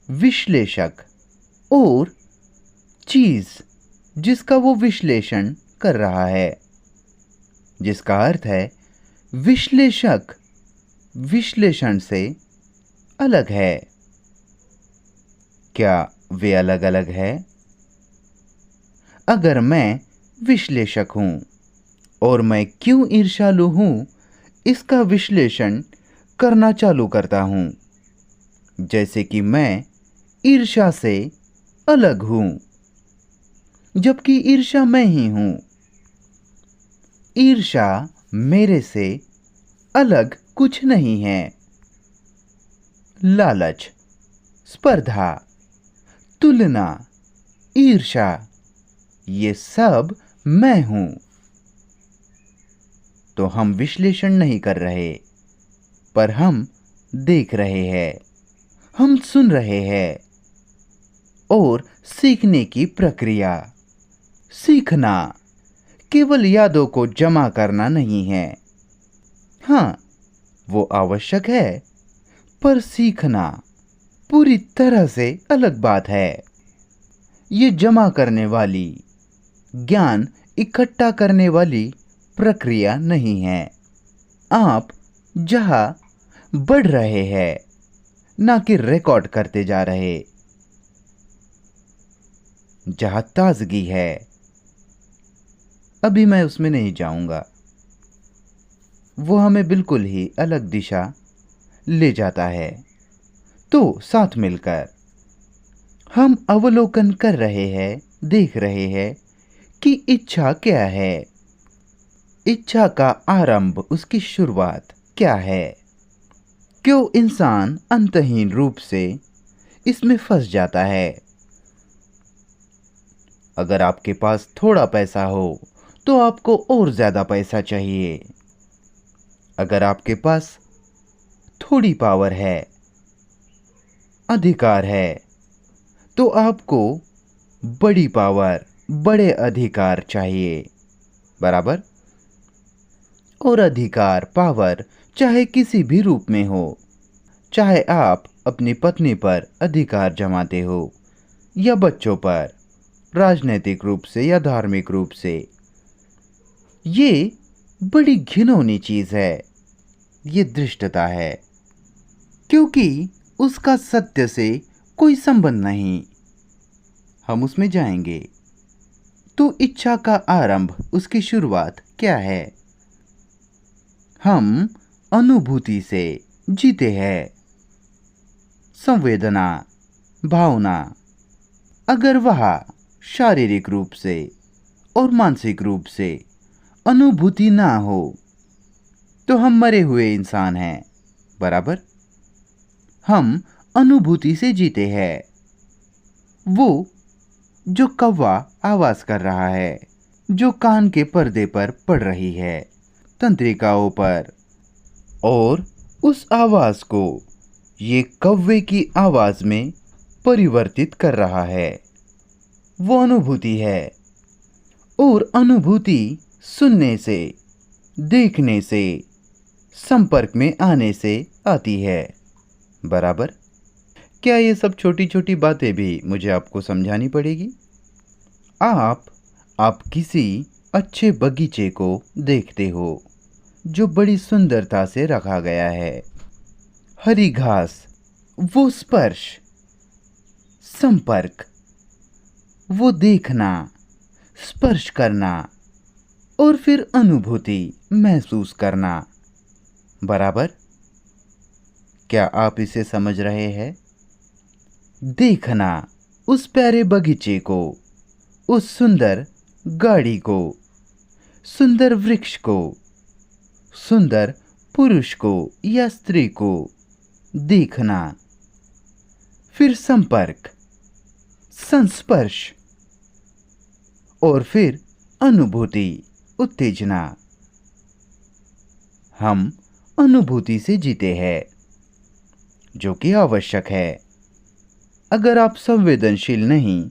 विश्लेषक और चीज जिसका वो विश्लेषण कर रहा है, जिसका अर्थ है विश्लेषक विश्लेषण से अलग है। क्या वे अलग अलग है? अगर मैं विश्लेषक हूं और मैं क्यों ईर्ष्यालु हूं, इसका विश्लेषण करना चालू करता हूं, जैसे कि मैं ईर्ष्या से अलग हूं, जबकि ईर्ष्या मैं ही हूं। ईर्ष्या मेरे से अलग कुछ नहीं है। लालच, स्पर्धा, तुलना, ईर्ष्या, ये सब मैं हूं। तो हम विश्लेषण नहीं कर रहे, पर हम देख रहे हैं, हम सुन रहे हैं। और सीखने की प्रक्रिया, सीखना केवल यादों को जमा करना नहीं है। हाँ, वो आवश्यक है, पर सीखना पूरी तरह से अलग बात है। ये जमा करने वाली, ज्ञान इकट्ठा करने वाली प्रक्रिया नहीं है। आप जहां बढ़ रहे हैं, ना कि रिकॉर्ड करते जा रहे। जहां ताजगी है, अभी मैं उसमें नहीं जाऊंगा, वो हमें बिल्कुल ही अलग दिशा ले जाता है। तो साथ मिलकर हम अवलोकन कर रहे हैं, देख रहे हैं कि इच्छा क्या है, इच्छा का आरंभ, उसकी शुरुआत क्या है, क्यों इंसान अंतहीन रूप से इसमें फंस जाता है। अगर आपके पास थोड़ा पैसा हो तो आपको और ज्यादा पैसा चाहिए। अगर आपके पास थोड़ी पावर है, अधिकार है, तो आपको बड़ी पावर, बड़े अधिकार चाहिए। बराबर? और अधिकार, पावर चाहे किसी भी रूप में हो, चाहे आप अपनी पत्नी पर अधिकार जमाते हो, या बच्चों पर, राजनीतिक रूप से या धार्मिक रूप से। ये बड़ी घिनौनी चीज है। ये दृष्टता है, क्योंकि उसका सत्य से कोई संबंध नहीं। हम उसमें जाएंगे। तो इच्छा का आरंभ, उसकी शुरुआत क्या है? हम अनुभूति से जीते हैं। संवेदना, भावना, अगर वह शारीरिक रूप से और मानसिक रूप से अनुभूति ना हो तो हम मरे हुए इंसान हैं। बराबर? हम अनुभूति से जीते हैं। वो जो कौवा आवाज कर रहा है, जो कान के पर्दे पर पड़ रही है, तंत्रिकाओं पर, और उस आवाज को ये कौवे की आवाज में परिवर्तित कर रहा है, वो अनुभूति है। और अनुभूति सुनने से, देखने से, संपर्क में आने से आती है। बराबर? क्या ये सब छोटी छोटी बातें भी मुझे आपको समझानी पड़ेगी? आप किसी अच्छे बगीचे को देखते हो जो बड़ी सुंदरता से रखा गया है। हरी घास, वो स्पर्श, संपर्क, वो देखना, स्पर्श करना और फिर अनुभूति महसूस करना। बराबर? क्या आप इसे समझ रहे हैं? देखना उस प्यारे बगीचे को, उस सुंदर गाड़ी को, सुंदर वृक्ष को, सुंदर पुरुष को या स्त्री को देखना। फिर संपर्क, संस्पर्श, और फिर अनुभूति, उत्तेजना। हम अनुभूति से जीते हैं, जो कि आवश्यक है। अगर आप संवेदनशील नहीं,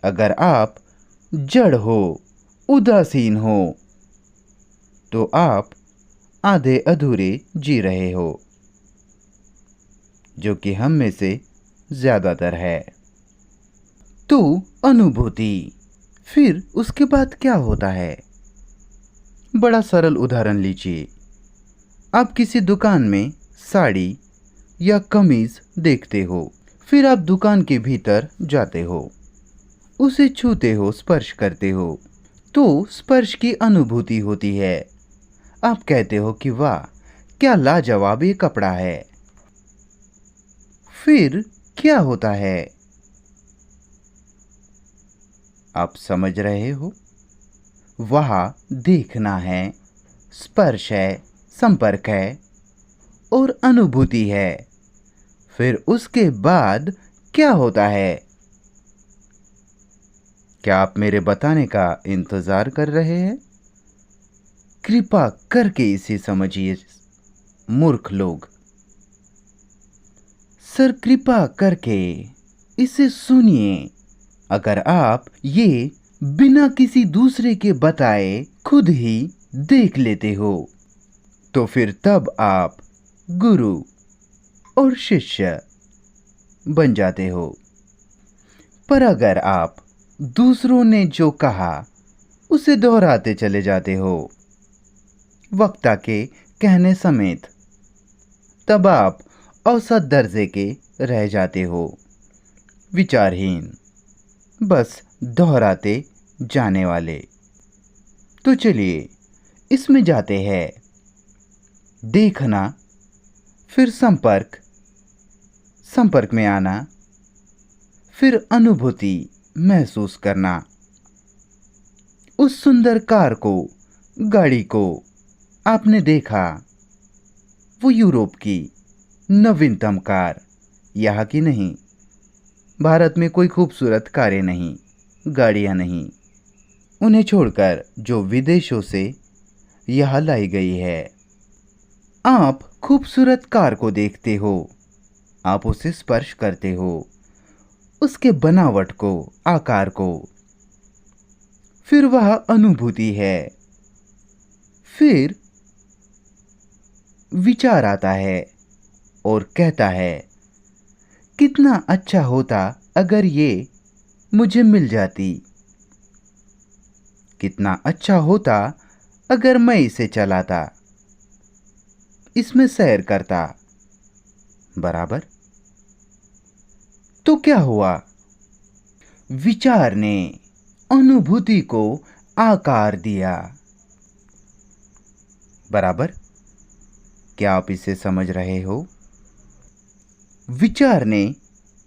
अगर आप जड़ हो, उदासीन हो, तो आप आधे अधूरे जी रहे हो, जो कि हम में से ज्यादातर है। तो अनुभूति, फिर उसके बाद क्या होता है? बड़ा सरल उदाहरण लीजिए। आप किसी दुकान में साड़ी या कमीज देखते हो, फिर आप दुकान के भीतर जाते हो, उसे छूते हो, स्पर्श करते हो, तो स्पर्श की अनुभूति होती है। आप कहते हो कि वाह, क्या लाजवाब ये कपड़ा है। फिर क्या होता है? आप समझ रहे हो? वहां देखना है, स्पर्श है, संपर्क है और अनुभूति है। फिर उसके बाद क्या होता है? क्या आप मेरे बताने का इंतजार कर रहे हैं? कृपा करके इसे समझिए मूर्ख लोग। सर, कृपा करके इसे सुनिए। अगर आप ये बिना किसी दूसरे के बताए खुद ही देख लेते हो, तो फिर तब आप गुरु और शिष्य बन जाते हो। पर अगर आप दूसरों ने जो कहा उसे दोहराते चले जाते हो, वक्ता के कहने समेत, तब आप औसत दर्जे के रह जाते हो, विचारहीन, बस दोहराते जाने वाले। तो चलिए इसमें जाते हैं। देखना, फिर संपर्क, संपर्क में आना, फिर अनुभूति महसूस करना। उस सुंदर कार को, गाड़ी को आपने देखा, वो यूरोप की नवीनतम कार, यहाँ की नहीं। भारत में कोई खूबसूरत कारें नहीं, गाड़ियाँ नहीं, उन्हें छोड़कर जो विदेशों से यहाँ लाई गई है। आप खूबसूरत कार को देखते हो, आप उसे स्पर्श करते हो, उसके बनावट को, आकार को। फिर वह अनुभूति है। फिर विचार आता है और कहता है, कितना अच्छा होता अगर ये मुझे मिल जाती। कितना अच्छा होता अगर मैं इसे चलाता, इसमें सैर करता। बराबर। तो क्या हुआ? विचार ने अनुभूति को आकार दिया। बराबर। क्या आप इसे समझ रहे हो? विचार ने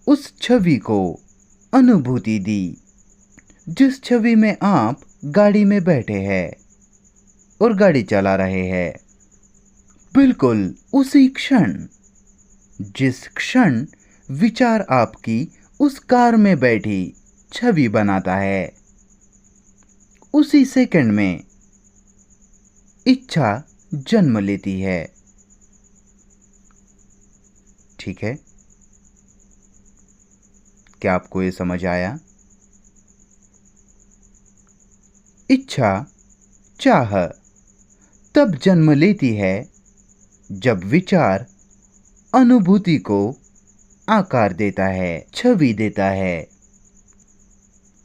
उस छवि को अनुभूति दी, जिस छवि में आप गाड़ी में बैठे हैं और गाड़ी चला रहे हैं। बिल्कुल उसी क्षण, जिस क्षण विचार आपकी उस कार में बैठी छवि बनाता है, उसी सेकंड में इच्छा जन्म लेती है। ठीक है? क्या आपको ये समझ आया? इच्छा, चाह तब जन्म लेती है जब विचार अनुभूति को आकार देता है, छवि देता है।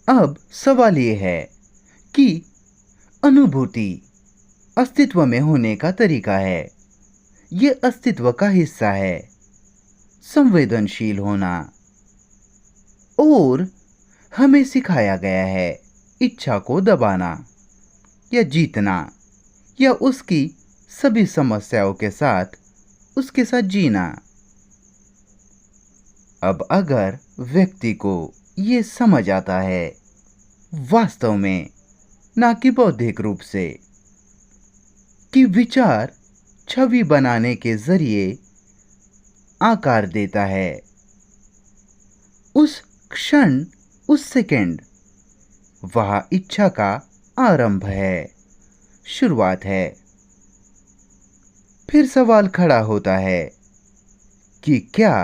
अब सवाल ये है कि अनुभूति अस्तित्व में होने का तरीका है। ये अस्तित्व का हिस्सा है, संवेदनशील होना। और हमें सिखाया गया है इच्छा को दबाना या जीतना, या उसकी सभी समस्याओं के साथ उसके साथ जीना। अब अगर व्यक्ति को ये समझ आता है, वास्तव में ना कि बौद्धिक रूप से, कि विचार छवि बनाने के जरिए आकार देता है, उस क्षण, उस सेकंड वह इच्छा का आरंभ है, शुरुआत है। फिर सवाल खड़ा होता है कि क्या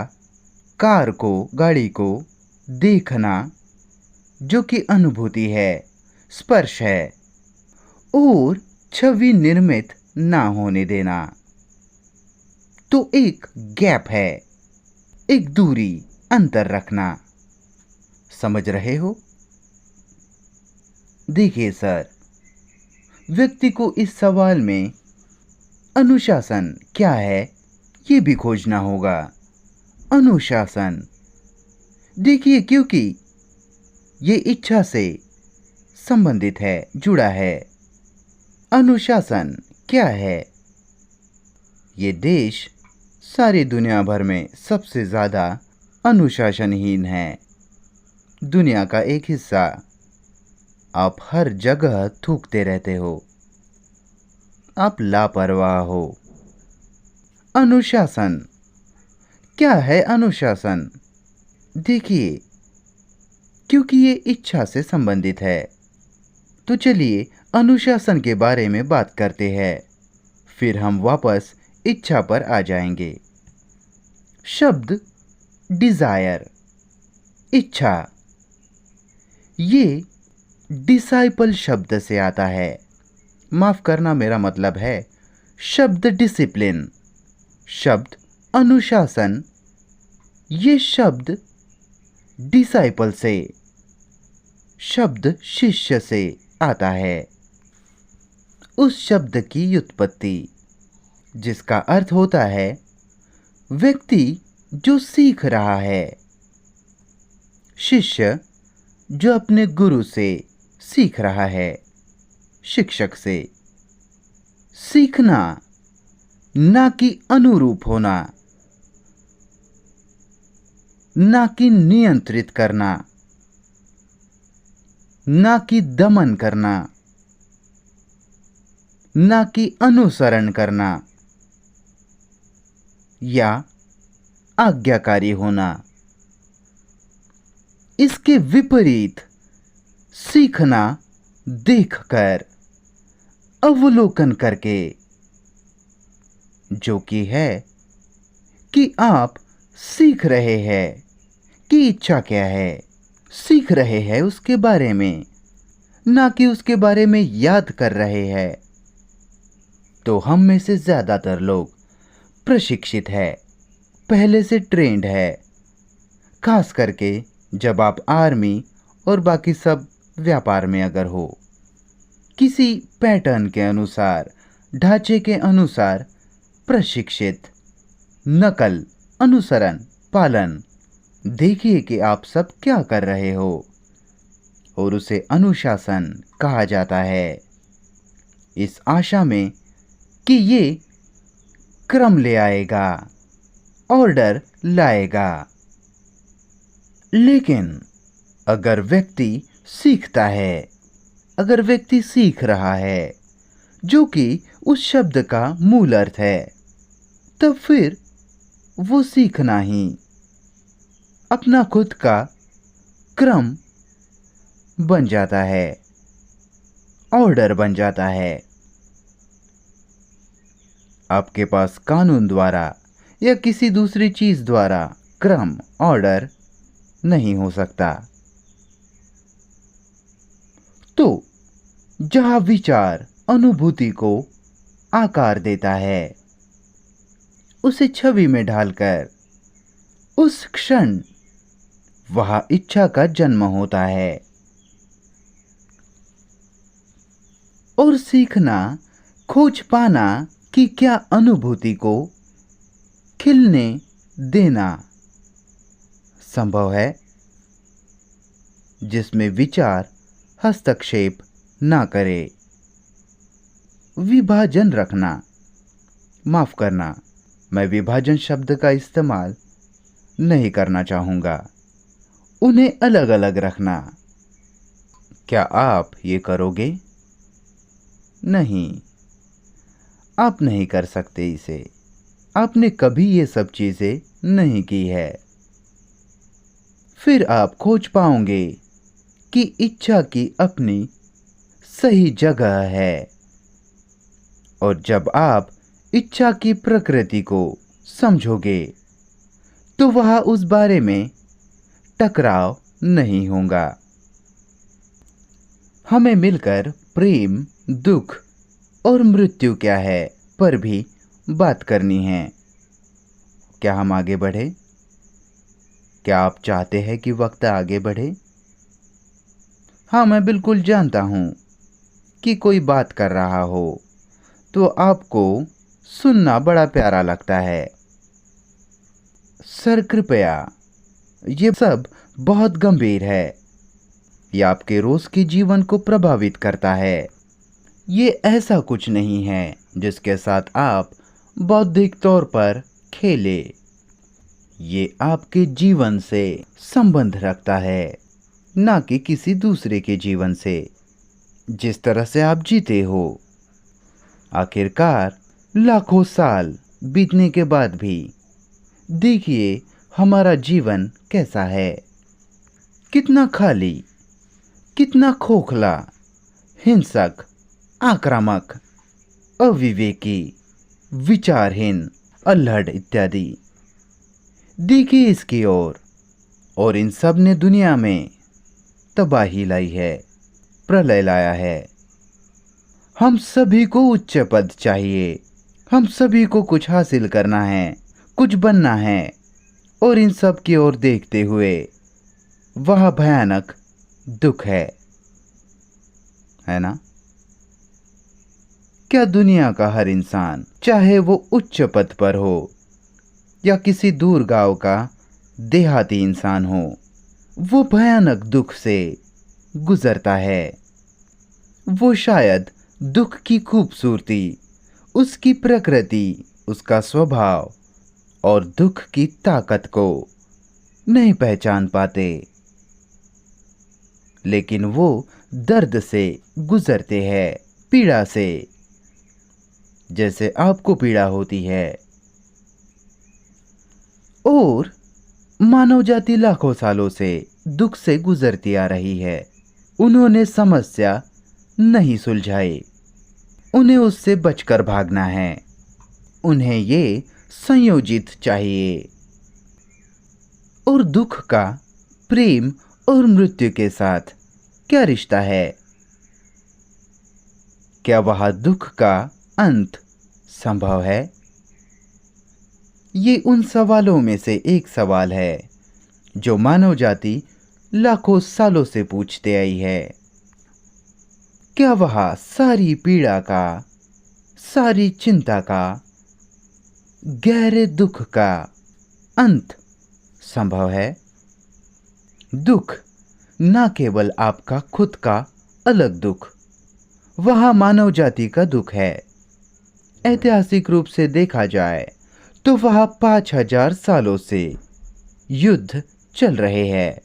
कार को, गाड़ी को देखना, जो कि अनुभूति है, स्पर्श है, और छवि निर्मित ना होने देना, तो एक गैप है, एक दूरी, अंतर रखना। समझ रहे हो? देखिए सर, व्यक्ति को इस सवाल में अनुशासन क्या है ये भी खोजना होगा। अनुशासन, देखिए, क्योंकि ये इच्छा से संबंधित है, जुड़ा है। अनुशासन क्या है? ये देश सारी दुनिया भर में सबसे ज़्यादा अनुशासनहीन है। दुनिया का एक हिस्सा। आप हर जगह थूकते रहते हो, आप लापरवाह हो। अनुशासन क्या है? अनुशासन, देखिए, क्योंकि ये इच्छा से संबंधित है, तो चलिए अनुशासन के बारे में बात करते हैं, फिर हम वापस इच्छा पर आ जाएंगे। शब्द डिजायर, इच्छा, ये डिसाइपल शब्द से आता है। माफ करना, मेरा मतलब है शब्द डिसिप्लिन, शब्द अनुशासन, ये शब्द डिसाइपल से, शब्द शिष्य से आता है। उस शब्द की व्युत्पत्ति, जिसका अर्थ होता है व्यक्ति जो सीख रहा है, शिष्य जो अपने गुरु से सीख रहा है, शिक्षक से। सीखना, ना कि अनुरूप होना, ना कि नियंत्रित करना, ना कि दमन करना, ना कि अनुसरण करना या आज्ञाकारी होना। इसके विपरीत सीखना, देखकर, अवलोकन करके, जो कि है कि आप सीख रहे हैं कि इच्छा क्या है, सीख रहे हैं उसके बारे में, ना कि उसके बारे में याद कर रहे हैं। तो हम में से ज़्यादातर लोग प्रशिक्षित है, पहले से ट्रेंड है, खास करके जब आप आर्मी और बाकी सब व्यापार में अगर हो, किसी पैटर्न के अनुसार, ढांचे के अनुसार प्रशिक्षित, नकल, अनुसरण, पालन, देखिए कि आप सब क्या कर रहे हो, और उसे अनुशासन कहा जाता है, इस आशा में कि ये क्रम ले आएगा, ऑर्डर लाएगा। लेकिन अगर व्यक्ति सीखता है, अगर व्यक्ति सीख रहा है, जो कि उस शब्द का मूल अर्थ है, तब फिर वो सीखना ही अपना खुद का क्रम बन जाता है, ऑर्डर बन जाता है। आपके पास कानून द्वारा या किसी दूसरी चीज द्वारा क्रम, ऑर्डर नहीं हो सकता। तो जहां विचार अनुभूति को आकार देता है, उसे छवि में ढालकर उस क्षण वहां इच्छा का जन्म होता है। और सीखना, खोज पाना कि क्या अनुभूति को खिलने देना संभव है, जिसमें विचार हस्तक्षेप ना करे। विभाजन रखना, माफ करना, मैं विभाजन शब्द का इस्तेमाल नहीं करना चाहूंगा, उन्हें अलग अलग रखना। क्या आप ये करोगे? नहीं, आप नहीं कर सकते इसे। आपने कभी ये सब चीजें नहीं की है। फिर आप खोज पाओगे कि इच्छा की अपनी सही जगह है। और जब आप इच्छा की प्रकृति को समझोगे, तो वहां उस बारे में टकराव नहीं होगा। हमें मिलकर प्रेम, दुख और मृत्यु क्या है पर भी बात करनी है। क्या हम आगे बढ़े? क्या आप चाहते हैं कि वक्त आगे बढ़े? हाँ, मैं बिल्कुल जानता हूं कि कोई बात कर रहा हो तो आपको सुनना बड़ा प्यारा लगता है। सर कृपया, ये सब बहुत गंभीर है। ये आपके रोज के जीवन को प्रभावित करता है। ये ऐसा कुछ नहीं है जिसके साथ आप बौद्धिक तौर पर खेले। ये आपके जीवन से संबंध रखता है, ना कि किसी दूसरे के जीवन से। जिस तरह से आप जीते हो, आखिरकार लाखों साल बीतने के बाद भी देखिए हमारा जीवन कैसा है। कितना खाली, कितना खोखला, हिंसक, आक्रामक, अविवेकी, विचारहीन, अल्हड़ इत्यादि। देखिए इसकी ओर, और इन सब ने दुनिया में तबाही लाई है, प्रलय लाया है। हम सभी को उच्च पद चाहिए, हम सभी को कुछ हासिल करना है, कुछ बनना है। और इन सब की ओर देखते हुए वह भयानक दुख है ना? क्या दुनिया का हर इंसान, चाहे वो उच्च पद पर हो या किसी दूर गांव का देहाती इंसान हो, वो भयानक दुख से गुजरता है? वो शायद दुख की खूबसूरती, उसकी प्रकृति, उसका स्वभाव और दुख की ताकत को नहीं पहचान पाते, लेकिन वो दर्द से गुजरते हैं, पीड़ा से, जैसे आपको पीड़ा होती है। और मानव जाति लाखों सालों से दुख से गुजरती आ रही है। उन्होंने समस्या नहीं सुलझाई, उन्हें उससे बचकर भागना है। उन्हें ये संयोजित चाहिए। और दुख का प्रेम और मृत्यु के साथ क्या रिश्ता है? क्या वह दुख का अंत संभव है? ये उन सवालों में से एक सवाल है जो मानव जाति लाखों सालों से पूछते आई है। क्या वह सारी पीड़ा का, सारी चिंता का, गहरे दुख का अंत संभव है? दुख न केवल आपका खुद का अलग दुख, वह मानव जाति का दुख है। ऐतिहासिक रूप से देखा जाए तो वह 5000 सालों से युद्ध चल रहे हैं,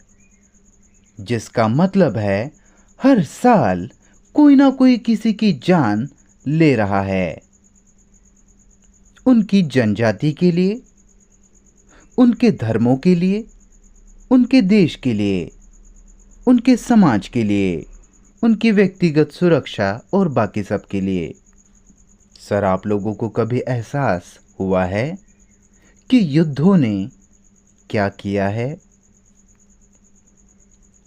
जिसका मतलब है हर साल कोई ना कोई किसी की जान ले रहा है। उनकी जनजाति के लिए, उनके धर्मों के लिए, उनके देश के लिए, उनके समाज के लिए, उनकी व्यक्तिगत सुरक्षा और बाकी सब के लिए। सर, आप लोगों को कभी एहसास हुआ है कि युद्धों ने क्या किया है?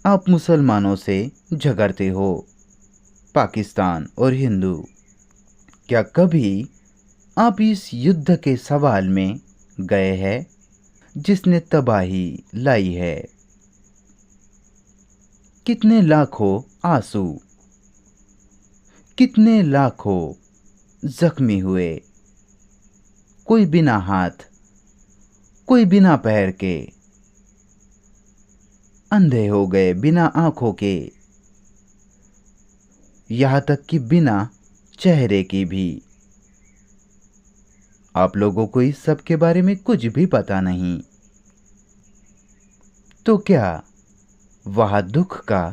आप मुसलमानों से झगड़ते हो, पाकिस्तान और हिंदू। क्या कभी आप इस युद्ध के सवाल में गए हैं जिसने तबाही लाई है? कितने लाखों आंसू, कितने लाखों जख्मी हुए, कोई बिना हाथ, कोई बिना पैर के, अंधे हो गए बिना आंखों के, यहां तक कि बिना चेहरे की भी। आप लोगों को इस सब के बारे में कुछ भी पता नहीं। तो क्या वह दुख का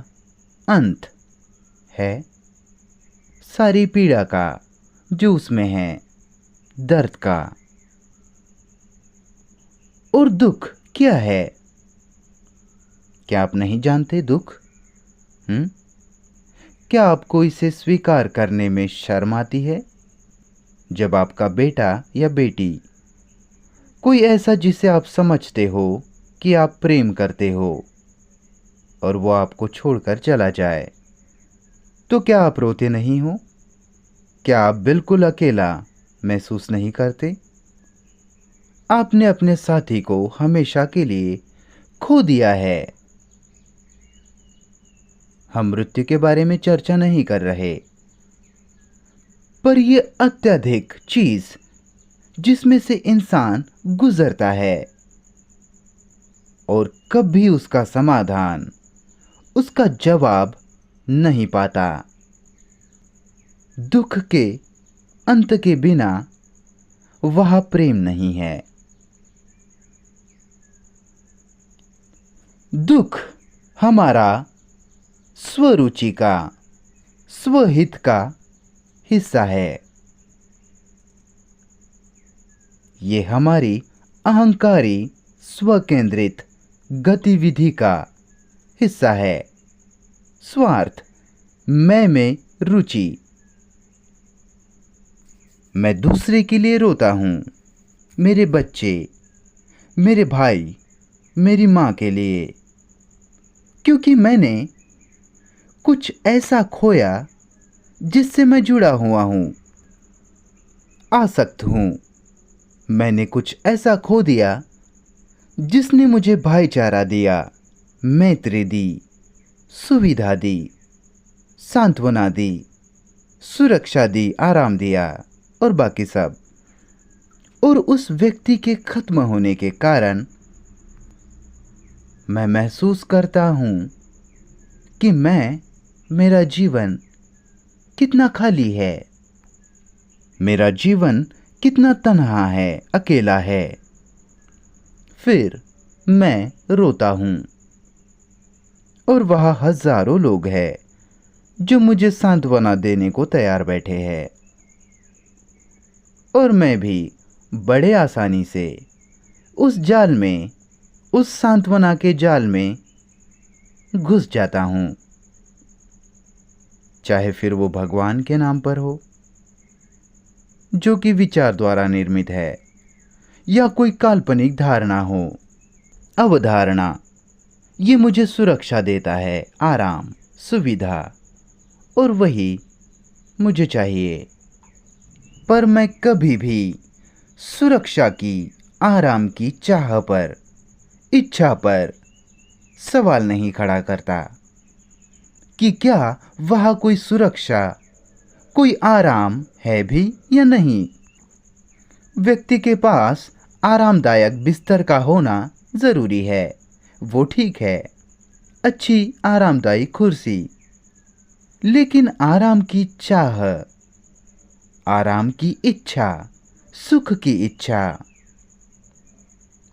अंत है? सारी पीड़ा का जो उसमें है, दर्द का। और दुख क्या है? क्या आप नहीं जानते दुख? क्या आपको इसे स्वीकार करने में शर्म आती है? जब आपका बेटा या बेटी, कोई ऐसा जिसे आप समझते हो कि आप प्रेम करते हो, और वो आपको छोड़कर चला जाए, तो क्या आप रोते नहीं हो? क्या आप बिल्कुल अकेला महसूस नहीं करते? आपने अपने साथी को हमेशा के लिए खो दिया है। हम मृत्यु के बारे में चर्चा नहीं कर रहे, पर यह अत्यधिक चीज जिसमें से इंसान गुजरता है और कभी उसका समाधान, उसका जवाब नहीं पाता। दुख के अंत के बिना वह प्रेम नहीं है। दुख हमारा स्वरुचि का, स्वहित का हिस्सा है। ये हमारी अहंकारी, स्वकेंद्रित गतिविधि का हिस्सा है। स्वार्थ, मैं में रुचि। मैं दूसरे के लिए रोता हूं, मेरे बच्चे, मेरे भाई, मेरी मां के लिए, क्योंकि मैंने कुछ ऐसा खोया जिससे मैं जुड़ा हुआ हूं, आसक्त हूं। मैंने कुछ ऐसा खो दिया जिसने मुझे भाईचारा दिया, मैत्री दी, सुविधा दी, सांत्वना दी, सुरक्षा दी, आराम दिया और बाकी सब। और उस व्यक्ति के खत्म होने के कारण मैं महसूस करता हूं कि मेरा जीवन कितना खाली है, मेरा जीवन कितना तन्हा है, अकेला है। फिर मैं रोता हूं और वह हजारों लोग हैं जो मुझे सांत्वना देने को तैयार बैठे हैं, और मैं भी बड़े आसानी से उस जाल में, उस सांत्वना के जाल में घुस जाता हूं, चाहे फिर वो भगवान के नाम पर हो, जो कि विचार द्वारा निर्मित है, या कोई काल्पनिक धारणा हो, अवधारणा। ये मुझे सुरक्षा देता है, आराम, सुविधा, और वही मुझे चाहिए। पर मैं कभी भी सुरक्षा की, आराम की चाह पर, इच्छा पर सवाल नहीं खड़ा करता कि क्या वहाँ कोई सुरक्षा, कोई आराम है भी या नहीं। व्यक्ति के पास आरामदायक बिस्तर का होना ज़रूरी है, वो ठीक है, अच्छी आरामदायी कुर्सी, लेकिन आराम की चाह, आराम की इच्छा, सुख की इच्छा,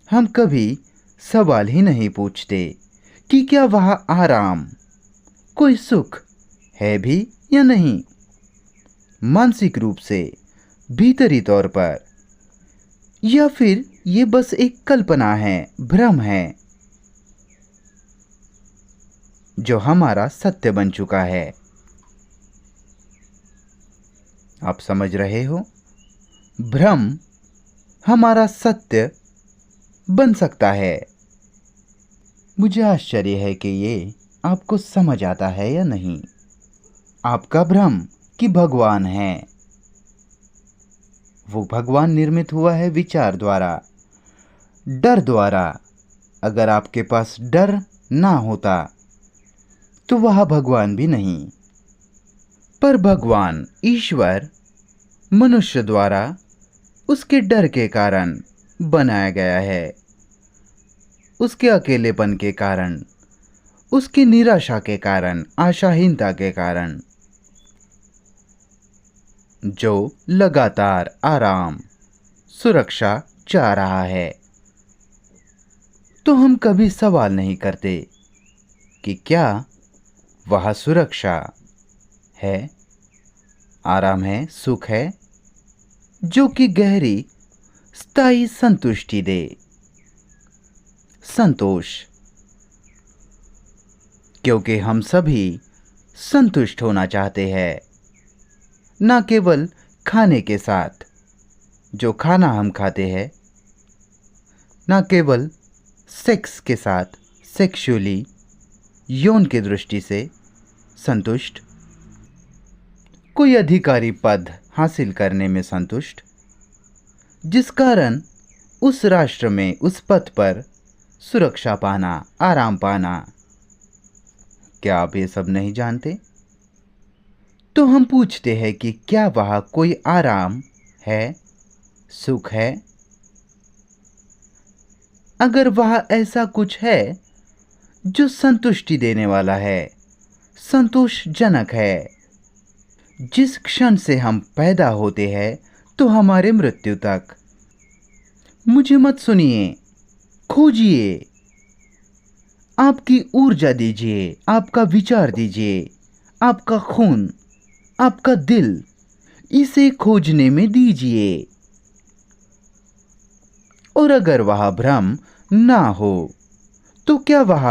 हम कभी सवाल ही नहीं पूछते कि क्या वह आराम, कोई सुख है भी या नहीं। मानसिक रूप से, भीतरी तौर पर, या फिर ये बस एक कल्पना है, भ्रम है जो हमारा सत्य बन चुका है। आप समझ रहे हो? भ्रम हमारा सत्य बन सकता है। मुझे आश्चर्य है कि ये आपको समझ आता है या नहीं। आपका भ्रम कि भगवान है, वो भगवान निर्मित हुआ है विचार द्वारा, डर द्वारा। अगर आपके पास डर ना होता तो वह भगवान भी नहीं। पर भगवान ईश्वर मनुष्य द्वारा उसके डर के कारण बनाया गया है, उसके अकेलेपन के कारण, उसकी निराशा के कारण, आशाहीनता के कारण, जो लगातार आराम, सुरक्षा चाह रहा है। तो हम कभी सवाल नहीं करते कि क्या वह सुरक्षा है, आराम है, सुख है, जो कि गहरी स्थायी संतुष्टि दे, संतोष। क्योंकि हम सभी संतुष्ट होना चाहते हैं, ना केवल खाने के साथ, जो खाना हम खाते हैं, ना केवल सेक्स के साथ, सेक्सुअली, यौन की दृष्टि से संतुष्ट, कोई अधिकारी पद हासिल करने में संतुष्ट, जिस कारण उस राष्ट्र में, उस पद पर सुरक्षा पाना, आराम पाना। क्या आप ये सब नहीं जानते? तो हम पूछते हैं कि क्या वहाँ कोई आराम है, सुख है? अगर वह ऐसा कुछ है जो संतुष्टि देने वाला है, संतोषजनक है, जिस क्षण से हम पैदा होते हैं तो हमारे मृत्यु तक, मुझे मत सुनिए, खोजिए, आपकी ऊर्जा दीजिए, आपका विचार दीजिए, आपका खून, आपका दिल, इसे खोजने में दीजिए। और अगर वह भ्रम ना हो तो क्या वह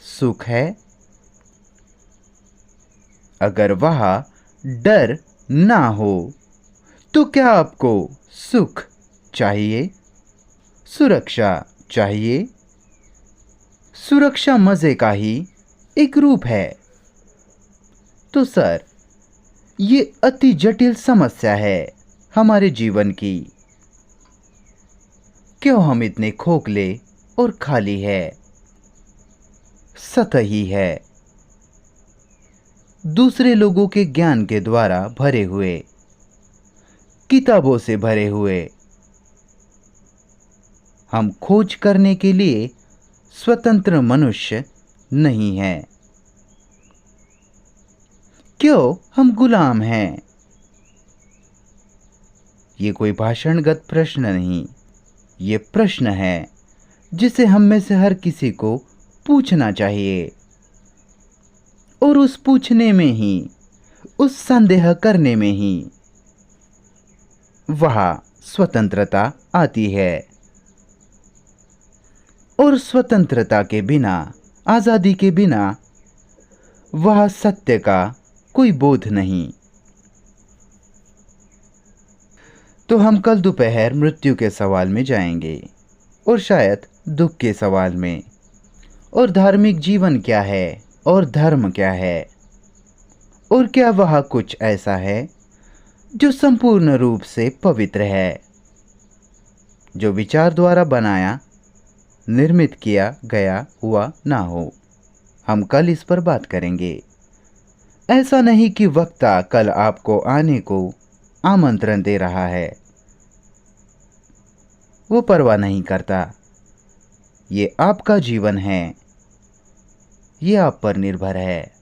सुख है? अगर वह डर ना हो तो क्या आपको सुख चाहिए, सुरक्षा चाहिए? सुरक्षा मजे का ही एक रूप है। तो सर, ये अति जटिल समस्या है हमारे जीवन की। क्यों हम इतने खोखले और खाली है, सतही है, दूसरे लोगों के ज्ञान के द्वारा भरे हुए, किताबों से भरे हुए। हम खोज करने के लिए स्वतंत्र मनुष्य नहीं हैं। क्यों हम गुलाम हैं? ये कोई भाषणगत प्रश्न नहीं, ये प्रश्न है जिसे हम में से हर किसी को पूछना चाहिए। और उस पूछने में ही, उस संदेह करने में ही वह स्वतंत्रता आती है। और स्वतंत्रता के बिना, आज़ादी के बिना, वह सत्य का कोई बोध नहीं। तो हम कल दोपहर मृत्यु के सवाल में जाएंगे, और शायद दुख के सवाल में, और धार्मिक जीवन क्या है और धर्म क्या है, और क्या वह कुछ ऐसा है जो संपूर्ण रूप से पवित्र है, जो विचार द्वारा बनाया निर्मित किया गया हुआ ना हो। हम कल इस पर बात करेंगे। ऐसा नहीं कि वक्ता कल आपको आने को आमंत्रण दे रहा है, वो परवाह नहीं करता। ये आपका जीवन है, ये आप पर निर्भर है।